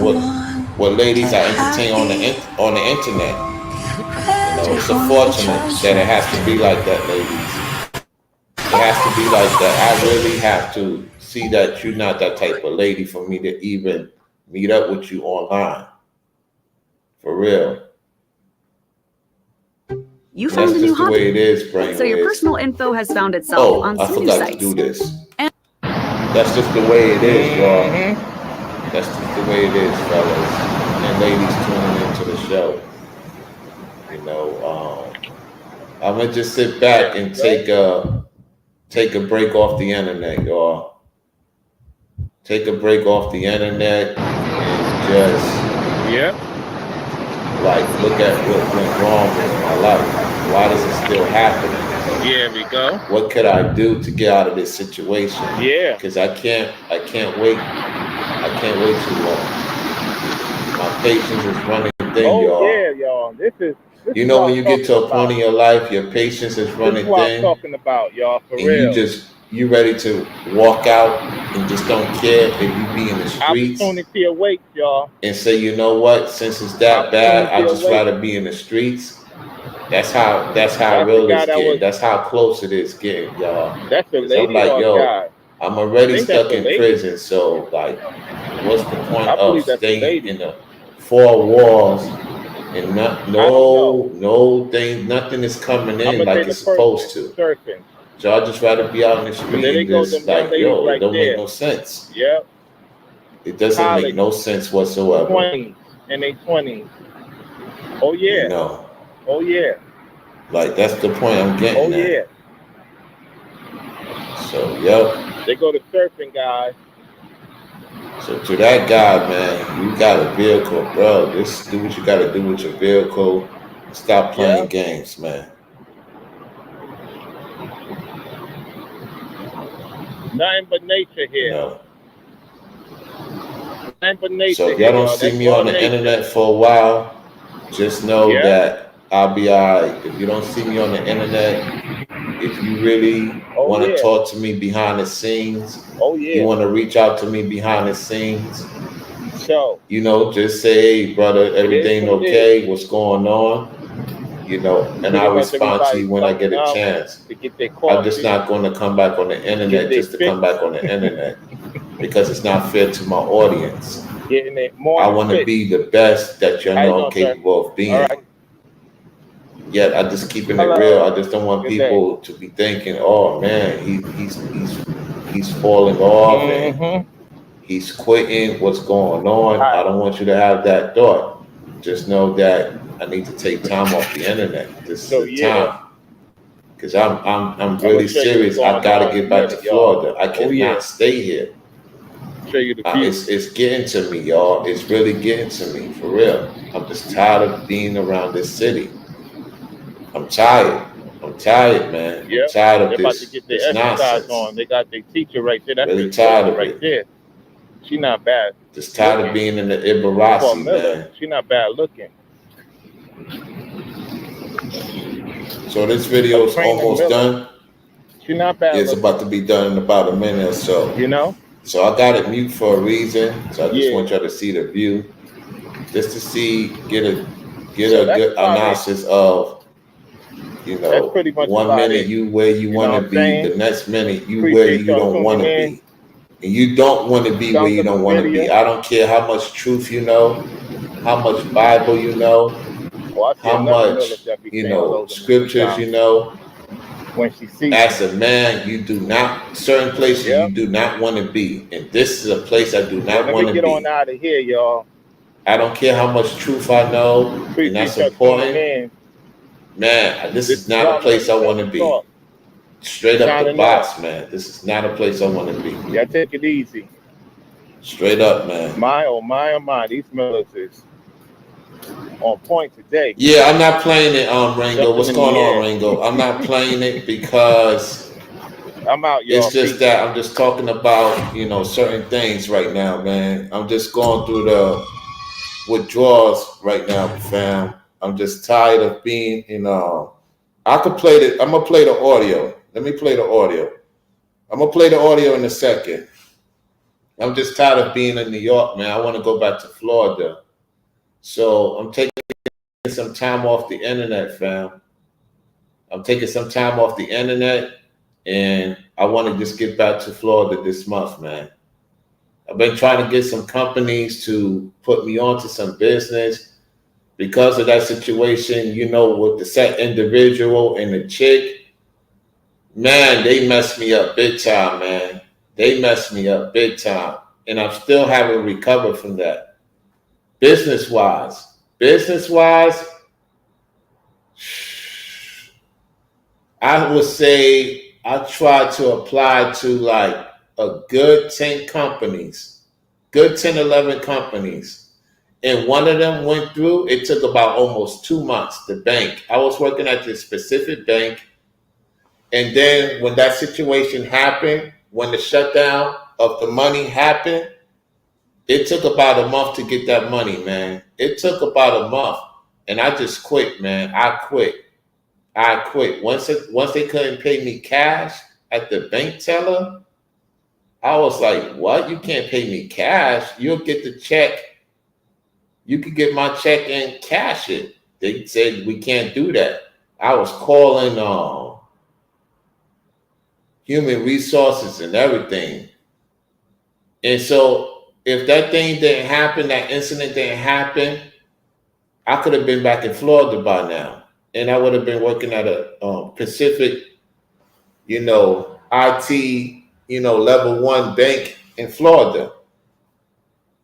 what ladies I entertain on the internet. You know, it's unfortunate that it has to be like that, ladies. It has to be like that. I really have to see that you're not that type of lady for me to even meet up with you online. For real. You And found that's a new just the hobby. way it is, Brainwaves. So your personal info has found itself Oh, on I some news forgot to sites. do this. That's just the way it is, y'all. That's just the way it is, fellas and ladies tuning into the show. You know, I'm gonna just sit back and take a break off the internet, y'all. Take a break off the internet and just like look at what went wrong with my life. Why does it still happen? Here we go. What could I do to get out of this situation? Yeah. Because I can't wait. I can't wait too long. My patience is running thin, y'all. Yeah, y'all. This You know, what when I'm you get to a talking point in your life, your patience is This running is what I'm thin, talking about, y'all. For and real. you ready to walk out and just don't care if you be in the streets Opportunity awaits, y'all. and say, you know what, since it's that bad, I just Opportunity rather be in the streets. That's how That's real the guy it's that getting. was- That's how close it is getting, y'all. That's a 'Cause lady I'm like, or a yo, guy? I'm already I think that's stuck a in lady. prison, so like, what's the point I of believe that's a staying lady. in the four walls and don't know. nothing is coming in I'ma like say the it's supposed person to. surfing. So I just rather be out in the But street there they and go, just them young like, ladies yo, it right don't there. make no sense. Yep. It doesn't College. make no sense whatsoever. 20s in their 20s. Oh yeah. You know, Oh yeah. like that's the point I'm getting Oh at. yeah. So, yep. They go to surfing, guys. So to that guy, man, you got a vehicle, bro. Just do what you got to do with your vehicle. Stop playing games, man. Nothing but nature here. You know. Nothing but nature So if here, y'all don't see That's me all on the nature. internet for a while, just know Yeah. that I'll be all right. If you don't see me on the internet, if you really Oh, want to yeah. talk to me behind the scenes, Oh you yeah. want to reach out to me behind the scenes, So you know, just say, hey, brother, everything what it okay? What's going on? You know, and Pretty I'll much respond to you when I get everybody a coming chance. to get their coffee. I'm just not going to come back on the internet their just to come back on the internet because it's not fair to my audience. getting it more. I want to be the best that you How you know I'm doing, sir? capable of being. All right. Yet I just keeping Hello. it real. I just don't want Good people to be thinking, oh man, he's falling off and Mm-hmm. he's quitting. What's going on? Hi. I don't want you to have that thought. Just know that I need to take time off the internet. This So, is the yeah. time. Because I'm really show you serious. what's I going gotta on get in a back to minute, y'all. Florida. I cannot yeah. stay here. Show you the view. It's getting to me, y'all. It's really getting to me, for real. I'm just tired of being around this city. I'm tired. I'm tired, man. Yep. I'm tired of They're about to get their this exercise nonsense. on. They got their teacher right there. That's Really their tired sister of right it. there. She not bad. Just tired of being in the Ibarasi, Miller. man. She not bad looking. So this video is Trina almost Miller. done. She not bad It's looking. about to be done in about a minute or so. You know? So I got it mute for a reason. So I just Yeah. want y'all to see the view, just to see, get a So that's good about it. analysis of, you That's know, pretty much one about minute it. you where you You know want what to I'm be, saying? the next minute you Appreciate where you y'all don't want to tuning in. be, and you don't want to be where Thumbs you up don't the want to video. be. I don't care how much truth you know, how much Bible you know, Well, I see how another Miller much that be you saying know hello to me scriptures sometimes you know. when she sees As me. a man, you do not, certain places Yep. you do not want to be. And this is a place I do Well, not let want me to get on be. out of here, y'all. I don't care how much truth I know, and Appreciate that's y'all tuning important. in. Man, this is not a Robert place I want to be. Talk. Straight up the Signing box, man. This is not a place I want to be. Y'all take it easy. Straight up, man. My, oh my. These Millers is on point today. Yeah, I'm not playing it, Ringo. What's Something in going the on, air. Ringo? I'm not playing it because I'm out, y'all. it's just Peace. that I'm just talking about, you know, certain things right now, man. I'm just going through the withdrawals right now, fam. I'm just tired of being, you know. I could play it. I'm gonna play the audio. Let me play the audio. I'm gonna play the audio in a second. I'm just tired of being in New York, man. I want to go back to Florida. So I'm taking some time off the internet, fam. I'm taking some time off the internet And I want to just get back to Florida this month, man. I've been trying to get some companies to put me onto some business because of that situation, you know, with the set individual and the chick. Man, they messed me up big time, man. They messed me up big time. And I'm still having recovered from that. Business wise, I would say I tried to apply to like a good 10 companies, good 10, 11 companies. And one of them went through, it took about almost 2 months, the bank. I was working at this specific bank. And then when that situation happened, when the shutdown of the money happened, it took about a month to get that money, man. It took about a month. And I just quit, man. I quit. Once they couldn't pay me cash at the bank teller, I was like, what? You can't pay me cash. You'll get the check. You could get my check and cash it. They said we can't do that. I was calling human resources and everything. And so if that thing didn't happen, that incident didn't happen, I could have been back in Florida by now. And I would have been working at a Pacific, IT, level 1 bank in Florida.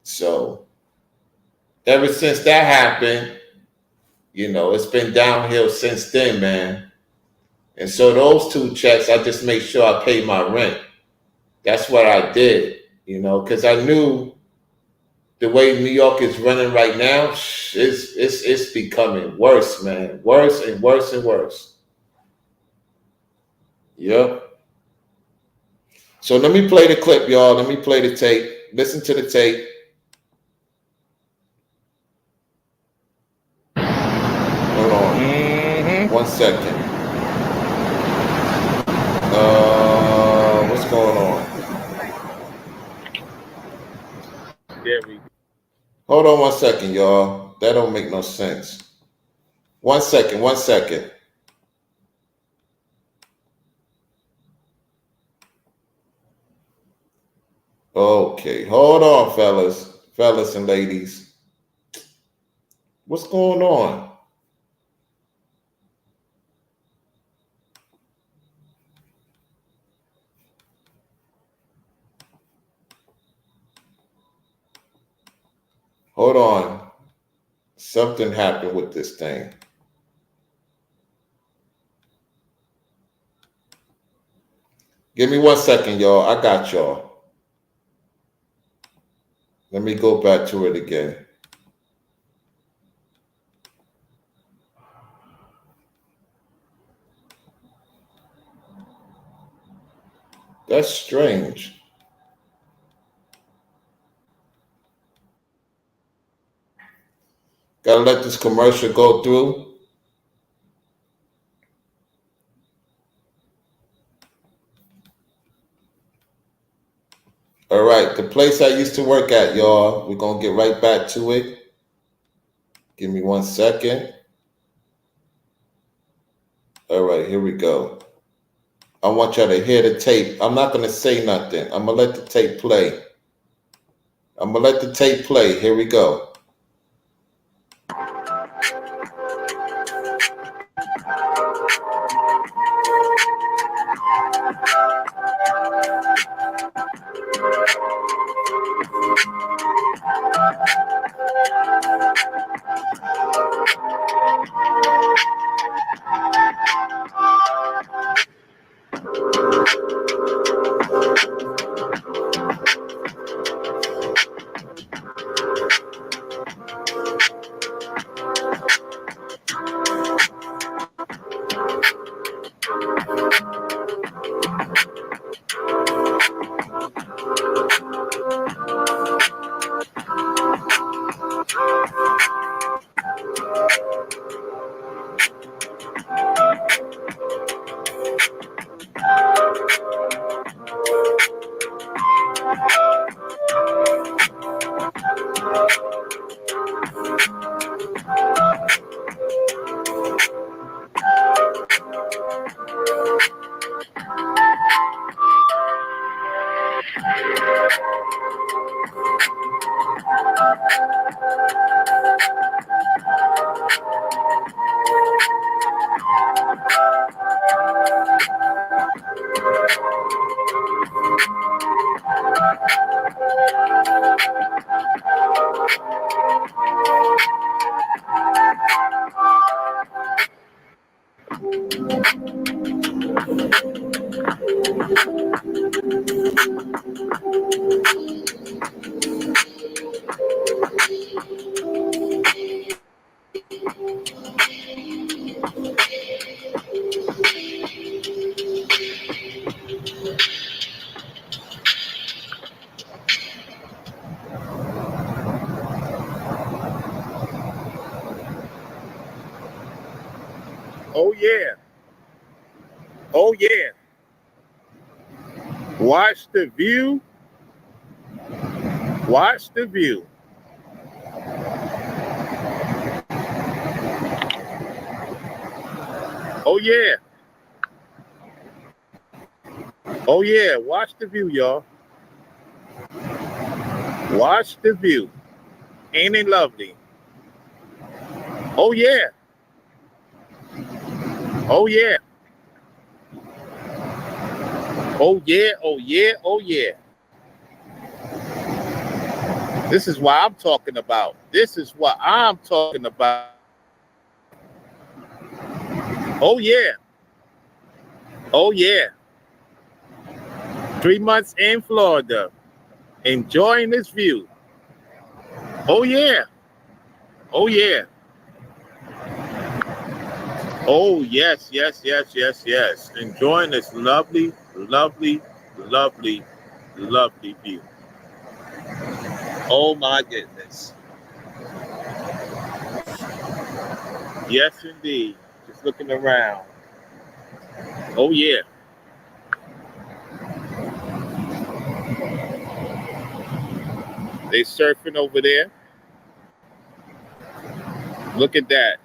So ever since that happened, it's been downhill since then, man. And so those 2 checks, I just made sure I paid my rent. That's what I did, because I knew the way New York is running right now, it's becoming worse, man. Worse and worse and worse. Yep. So let me play the clip, y'all. Let me play the tape. Listen to the tape. Hold on. 1 second. What's going on? There we go. Hold on 1 second, y'all. That don't make no sense. 1 second. Okay, hold on, fellas and ladies. What's going on? Hold on. Something happened with this thing. Give me 1 second, y'all. I got y'all. Let me go back to it again. That's strange. Gotta let this commercial go through. All right, the place I used to work at, y'all. We're gonna get right back to it. Give me 1 second. All right, here we go. I want y'all to hear the tape. I'm not gonna say nothing. I'm gonna let the tape play. Here we go. Oh yeah. Oh yeah. Watch the view. Watch the view. Oh yeah. Oh yeah. Watch the view, y'all. Watch the view. Ain't it lovely? Oh yeah. Oh yeah. Oh yeah. Oh yeah. Oh yeah. This is what I'm talking about. This is what I'm talking about. Oh yeah. Oh yeah. 3 months in Florida. Enjoying this view. Oh yeah. Oh yeah. Oh yes, yes, yes, yes, yes. Enjoying this lovely, lovely, lovely, lovely view. Oh my goodness. Yes indeed. Just looking around. Oh yeah. They surfing over there. Look at that.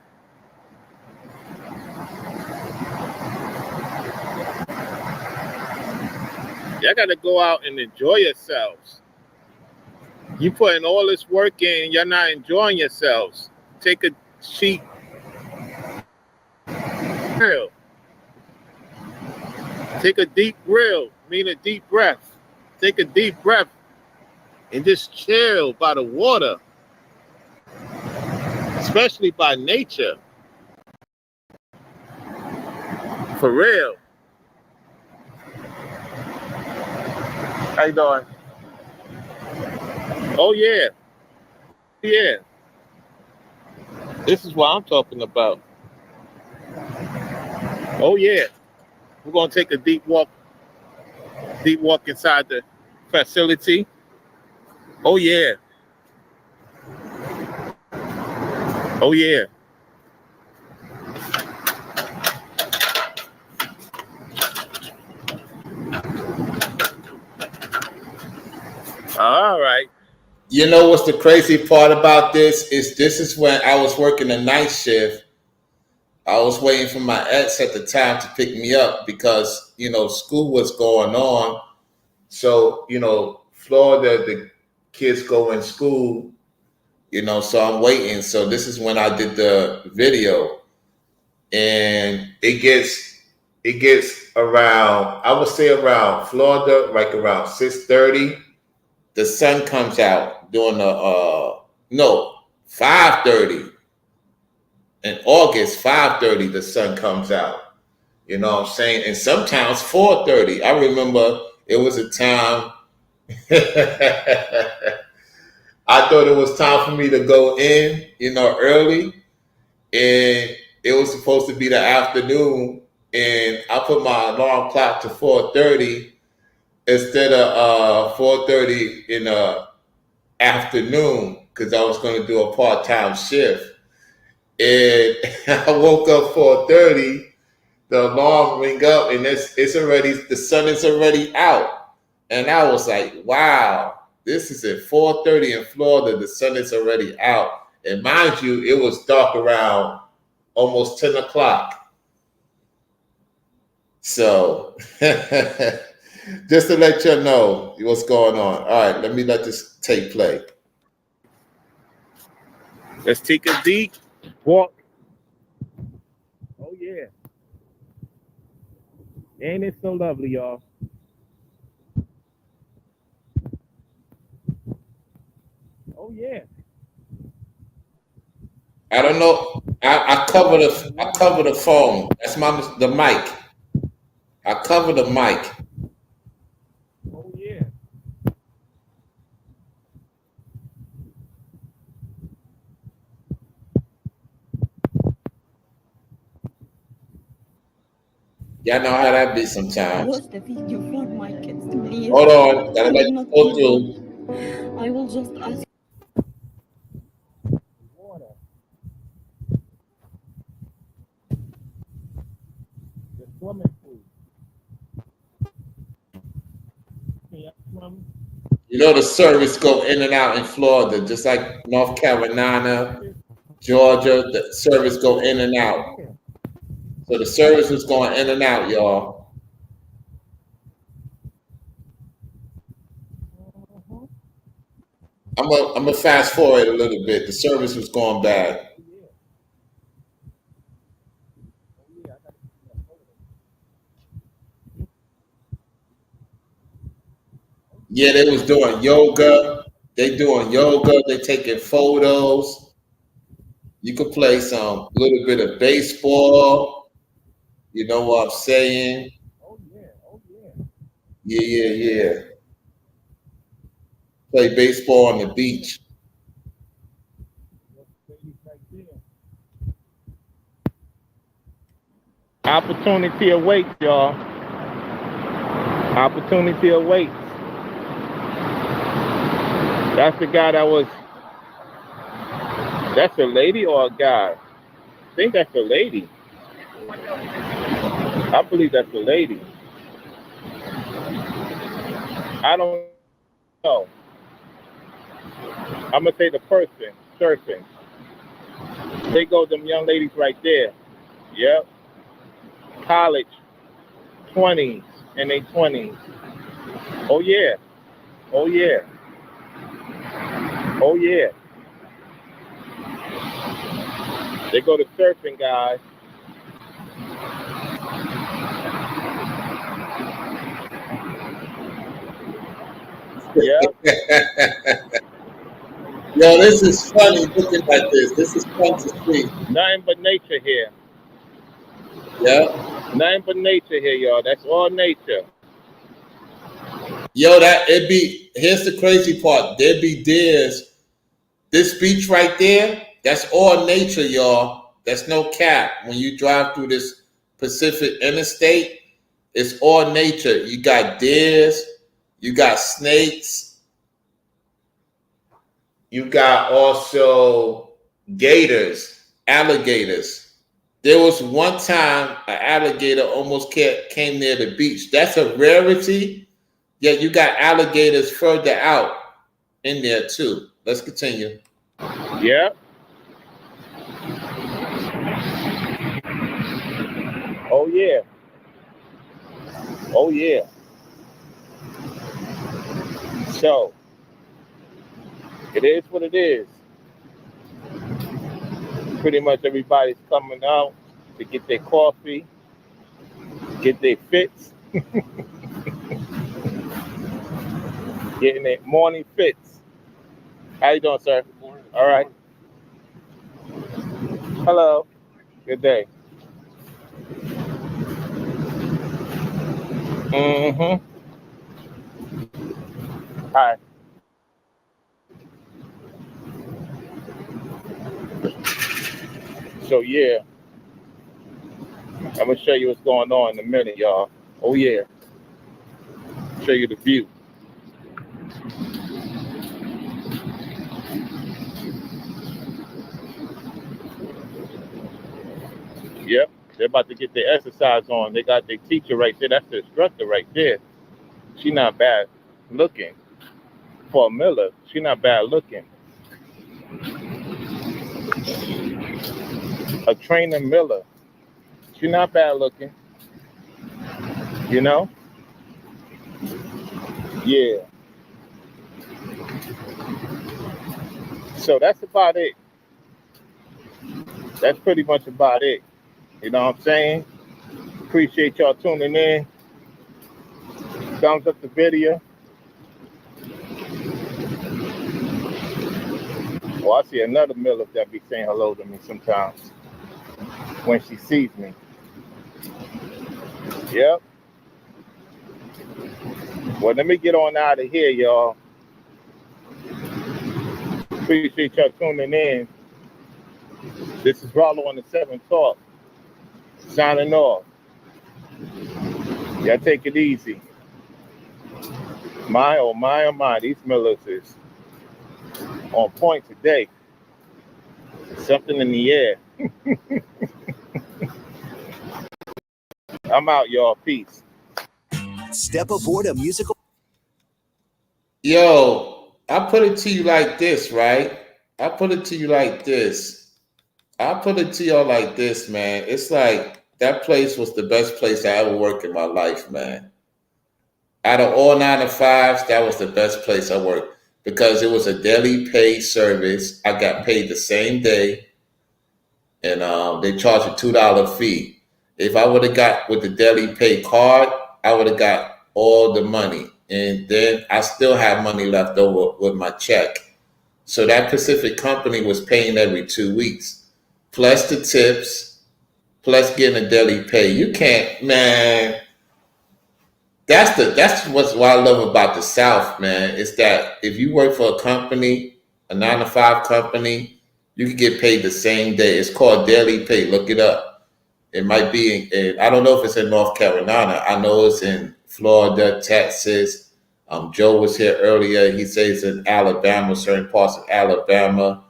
Y'all gotta go out and enjoy yourselves. You putting all this work in, you're not enjoying yourselves. Take a sheet. Grill. Take a deep grill, mean a deep breath. Take a deep breath and just chill by the water, especially by nature. For real. How you doing? Oh yeah. Yeah. This is what I'm talking about. Oh yeah. We're gonna take a deep walk inside the facility. Oh yeah. Oh yeah. All right. You know what's the crazy part about this is when I was working the night shift. I was waiting for my ex at the time to pick me up because, school was going on. So, Florida, the kids go in school, so I'm waiting. So this is when I did the video. And it gets around, I would say around Florida, like around 6:30. The sun comes out during 5:30. In August, 5:30, the sun comes out. You know what I'm saying? And sometimes 4:30. I remember it was a time I thought it was time for me to go in, early. And it was supposed to be the afternoon. And I put my alarm clock to 4:30 instead of 4:30 in the afternoon because I was going to do a part-time shift. And I woke up 4:30, the alarm ring up, and it's already, the sun is already out. And I was like, wow, this is at 4:30 in Florida, the sun is already out. And mind you, it was dark around almost 10 o'clock. So Just to let you know what's going on. All right, let me let this tape play. Let's take a deep walk. Oh yeah. Ain't it so lovely, y'all? Oh yeah. I don't know. I cover the phone. That's the mic. I cover the mic. Oh yeah. Y'all know how that be sometimes. Watch the video for my kids, please. Hold on, gotta I let will you not go give through. up. I will just ask. Water. The swimming pool. Can y'all swim? You know the service go in and out in Florida, just like North Carolina, Georgia. The service go in and out. So the service was going in and out, y'all. I'm gonna fast forward a little bit. The service was going bad. Yeah, they was doing yoga. They doing yoga. They taking photos. You could play some little bit of baseball. You know what I'm saying? Oh yeah. Oh yeah. Yeah. Play baseball on the beach. Opportunity awaits, y'all. Opportunity awaits. That's the guy that was. That's a lady or a guy? I think that's a lady. I believe that's a lady. I don't know. I'm gonna say the person surfing. They go them young ladies right there. Yep. College, 20s, in their 20s. Oh yeah. Oh yeah. Oh yeah. They go to surfing, guys. Yep. Yo, this is funny looking at this. This is fun to see. Nothing but nature here. Yeah. Nothing but nature here, y'all. That's all nature. Yo, here's the crazy part. There be deers. This beach right there, that's all nature, y'all. That's no cap. When you drive through this Pacific Interstate, it's all nature. You got deers, you got snakes, you got also gators, alligators. There was one time an alligator almost came near the beach. That's a rarity. Yet you got alligators further out in there too. Let's continue. Yep. Oh yeah. Oh yeah. So it is what it is. Pretty much everybody's coming out to get their coffee, get their fits, getting their morning fits. How you doing, sir? All right. Hello. Good day. Mm-hmm. Hi. So yeah, I'm gonna show you what's going on in a minute, y'all. Oh yeah. Show you the view. Yep. They're about to get their exercise on. They got their teacher right there. That's the instructor right there. She not bad looking. For Miller, she not bad looking. A trainer Miller. She not bad looking. You know? Yeah. So that's about it. That's pretty much about it. You know what I'm saying? Appreciate y'all tuning in. Thumbs up the video. Oh, I see another Miller that be saying hello to me sometimes when she sees me. Yep. Well, let me get on out of here, y'all. Appreciate y'all tuning in. This is Rollo on the 7 Talk. Signing off. Y'all take it easy. My, oh my, oh my. These Millers is on point today. There's something in the air. I'm out, y'all. Peace. Step aboard a musical. Yo, I put it to you like this, right? I put it to you like this. I put it to y'all like this, man. It's like that place was the best place I ever worked in my life, man. Out of all 9 to 5s, that was the best place I worked because it was a daily pay service. I got paid the same day, and they charged a $2 fee. If I would have got with the daily pay card, I would have got all the money, and then I still have money left over with my check. So that Pacific company was paying every 2 weeks, plus the tips, plus getting a daily pay. You can't, man. That's what I love about the South, man. Is that if you work for a company, a 9 to 5 company, you can get paid the same day. It's called daily pay. Look it up. It might be in I don't know if it's in North Carolina. I know it's in Florida, Texas. Joe was here earlier. He says in Alabama, certain parts of Alabama.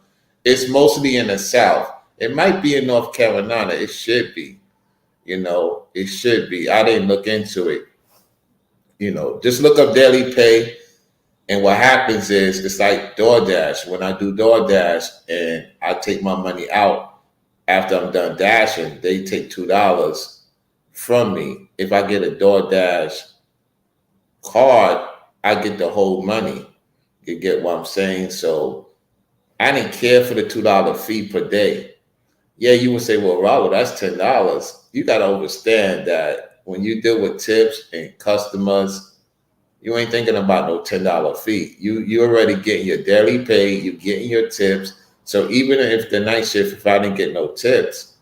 It's mostly in the South. It might be in North Carolina. It should be. It should be. I didn't look into it. Just look up daily pay. And what happens is it's like DoorDash. When I do DoorDash and I take my money out after I'm done dashing, they take $2 from me. If I get a DoorDash card, I get the whole money. You get what I'm saying? So I didn't care for the $2 fee per day. Yeah, you would say, well, Rollo, that's $10. You got to understand that when you deal with tips and customers, you ain't thinking about no $10 fee. You already getting your daily pay, you getting your tips. So even if the night shift, if I didn't get no tips,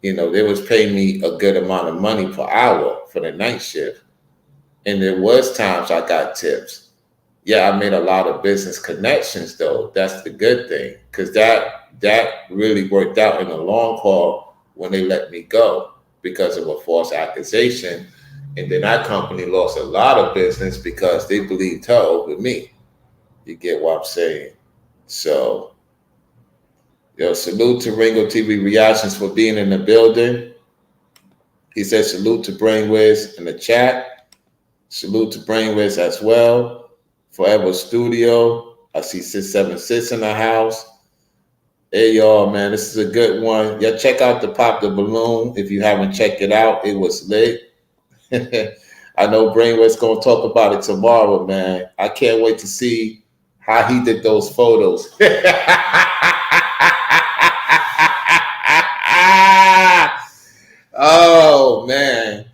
they was paying me a good amount of money per hour for the night shift. And there was times I got tips. Yeah, I made a lot of business connections though. That's the good thing. Because that really worked out in the long haul when they let me go because of a false accusation. And then that company lost a lot of business because they believed her over me. You get what I'm saying? So, salute to Ringo TV Reactions for being in the building. He says salute to Brainwiz in the chat. Salute to Brainwiz as well. Forever Studio. I see 676 in the house. Hey, y'all, man, this is a good one. Yeah, check out the Pop the Balloon. If you haven't checked it out, it was lit. I know Brainwiz going to talk about it tomorrow, man. I can't wait to see how he did those photos. Oh, man.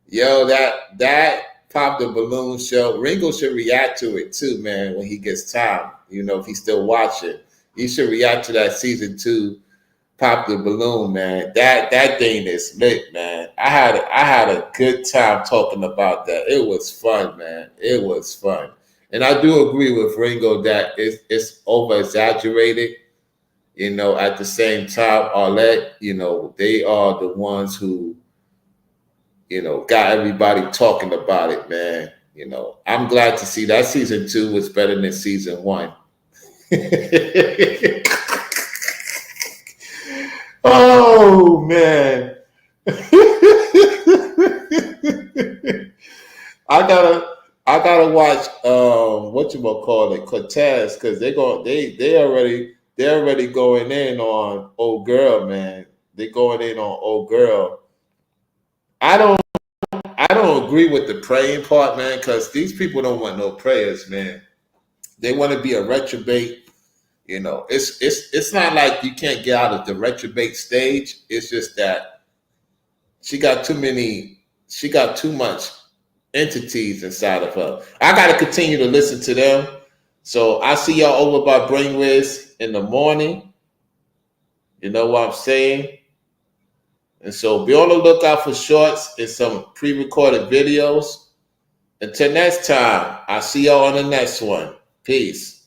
Yo, that Pop the Balloon show, Ringo should react to it too, man, when he gets time. If he's still watching. He should react to that season 2 Pop the Balloon, man. That thing is lit, man. I had a good time talking about that. It was fun, man. It was fun. And I do agree with Ringo that it's over exaggerated. At the same time, Arlette, they are the ones who, got everybody talking about it, man. I'm glad to see that season 2 was better than season 1. Oh man. I gotta watch Cortez, because they already going in on old girl, man. They going in on old girl. I don't agree with the praying part, man, because these people don't want no prayers, man. They want to be a reprobate. You know, it's not like you can't get out of the reprobate stage. It's just that she got too much entities inside of her. I got to continue to listen to them. So I see y'all over by Brainwaves in the morning. You know what I'm saying? And so be on the lookout for shorts and some pre-recorded videos. Until next time, I'll see y'all on the next one. Peace.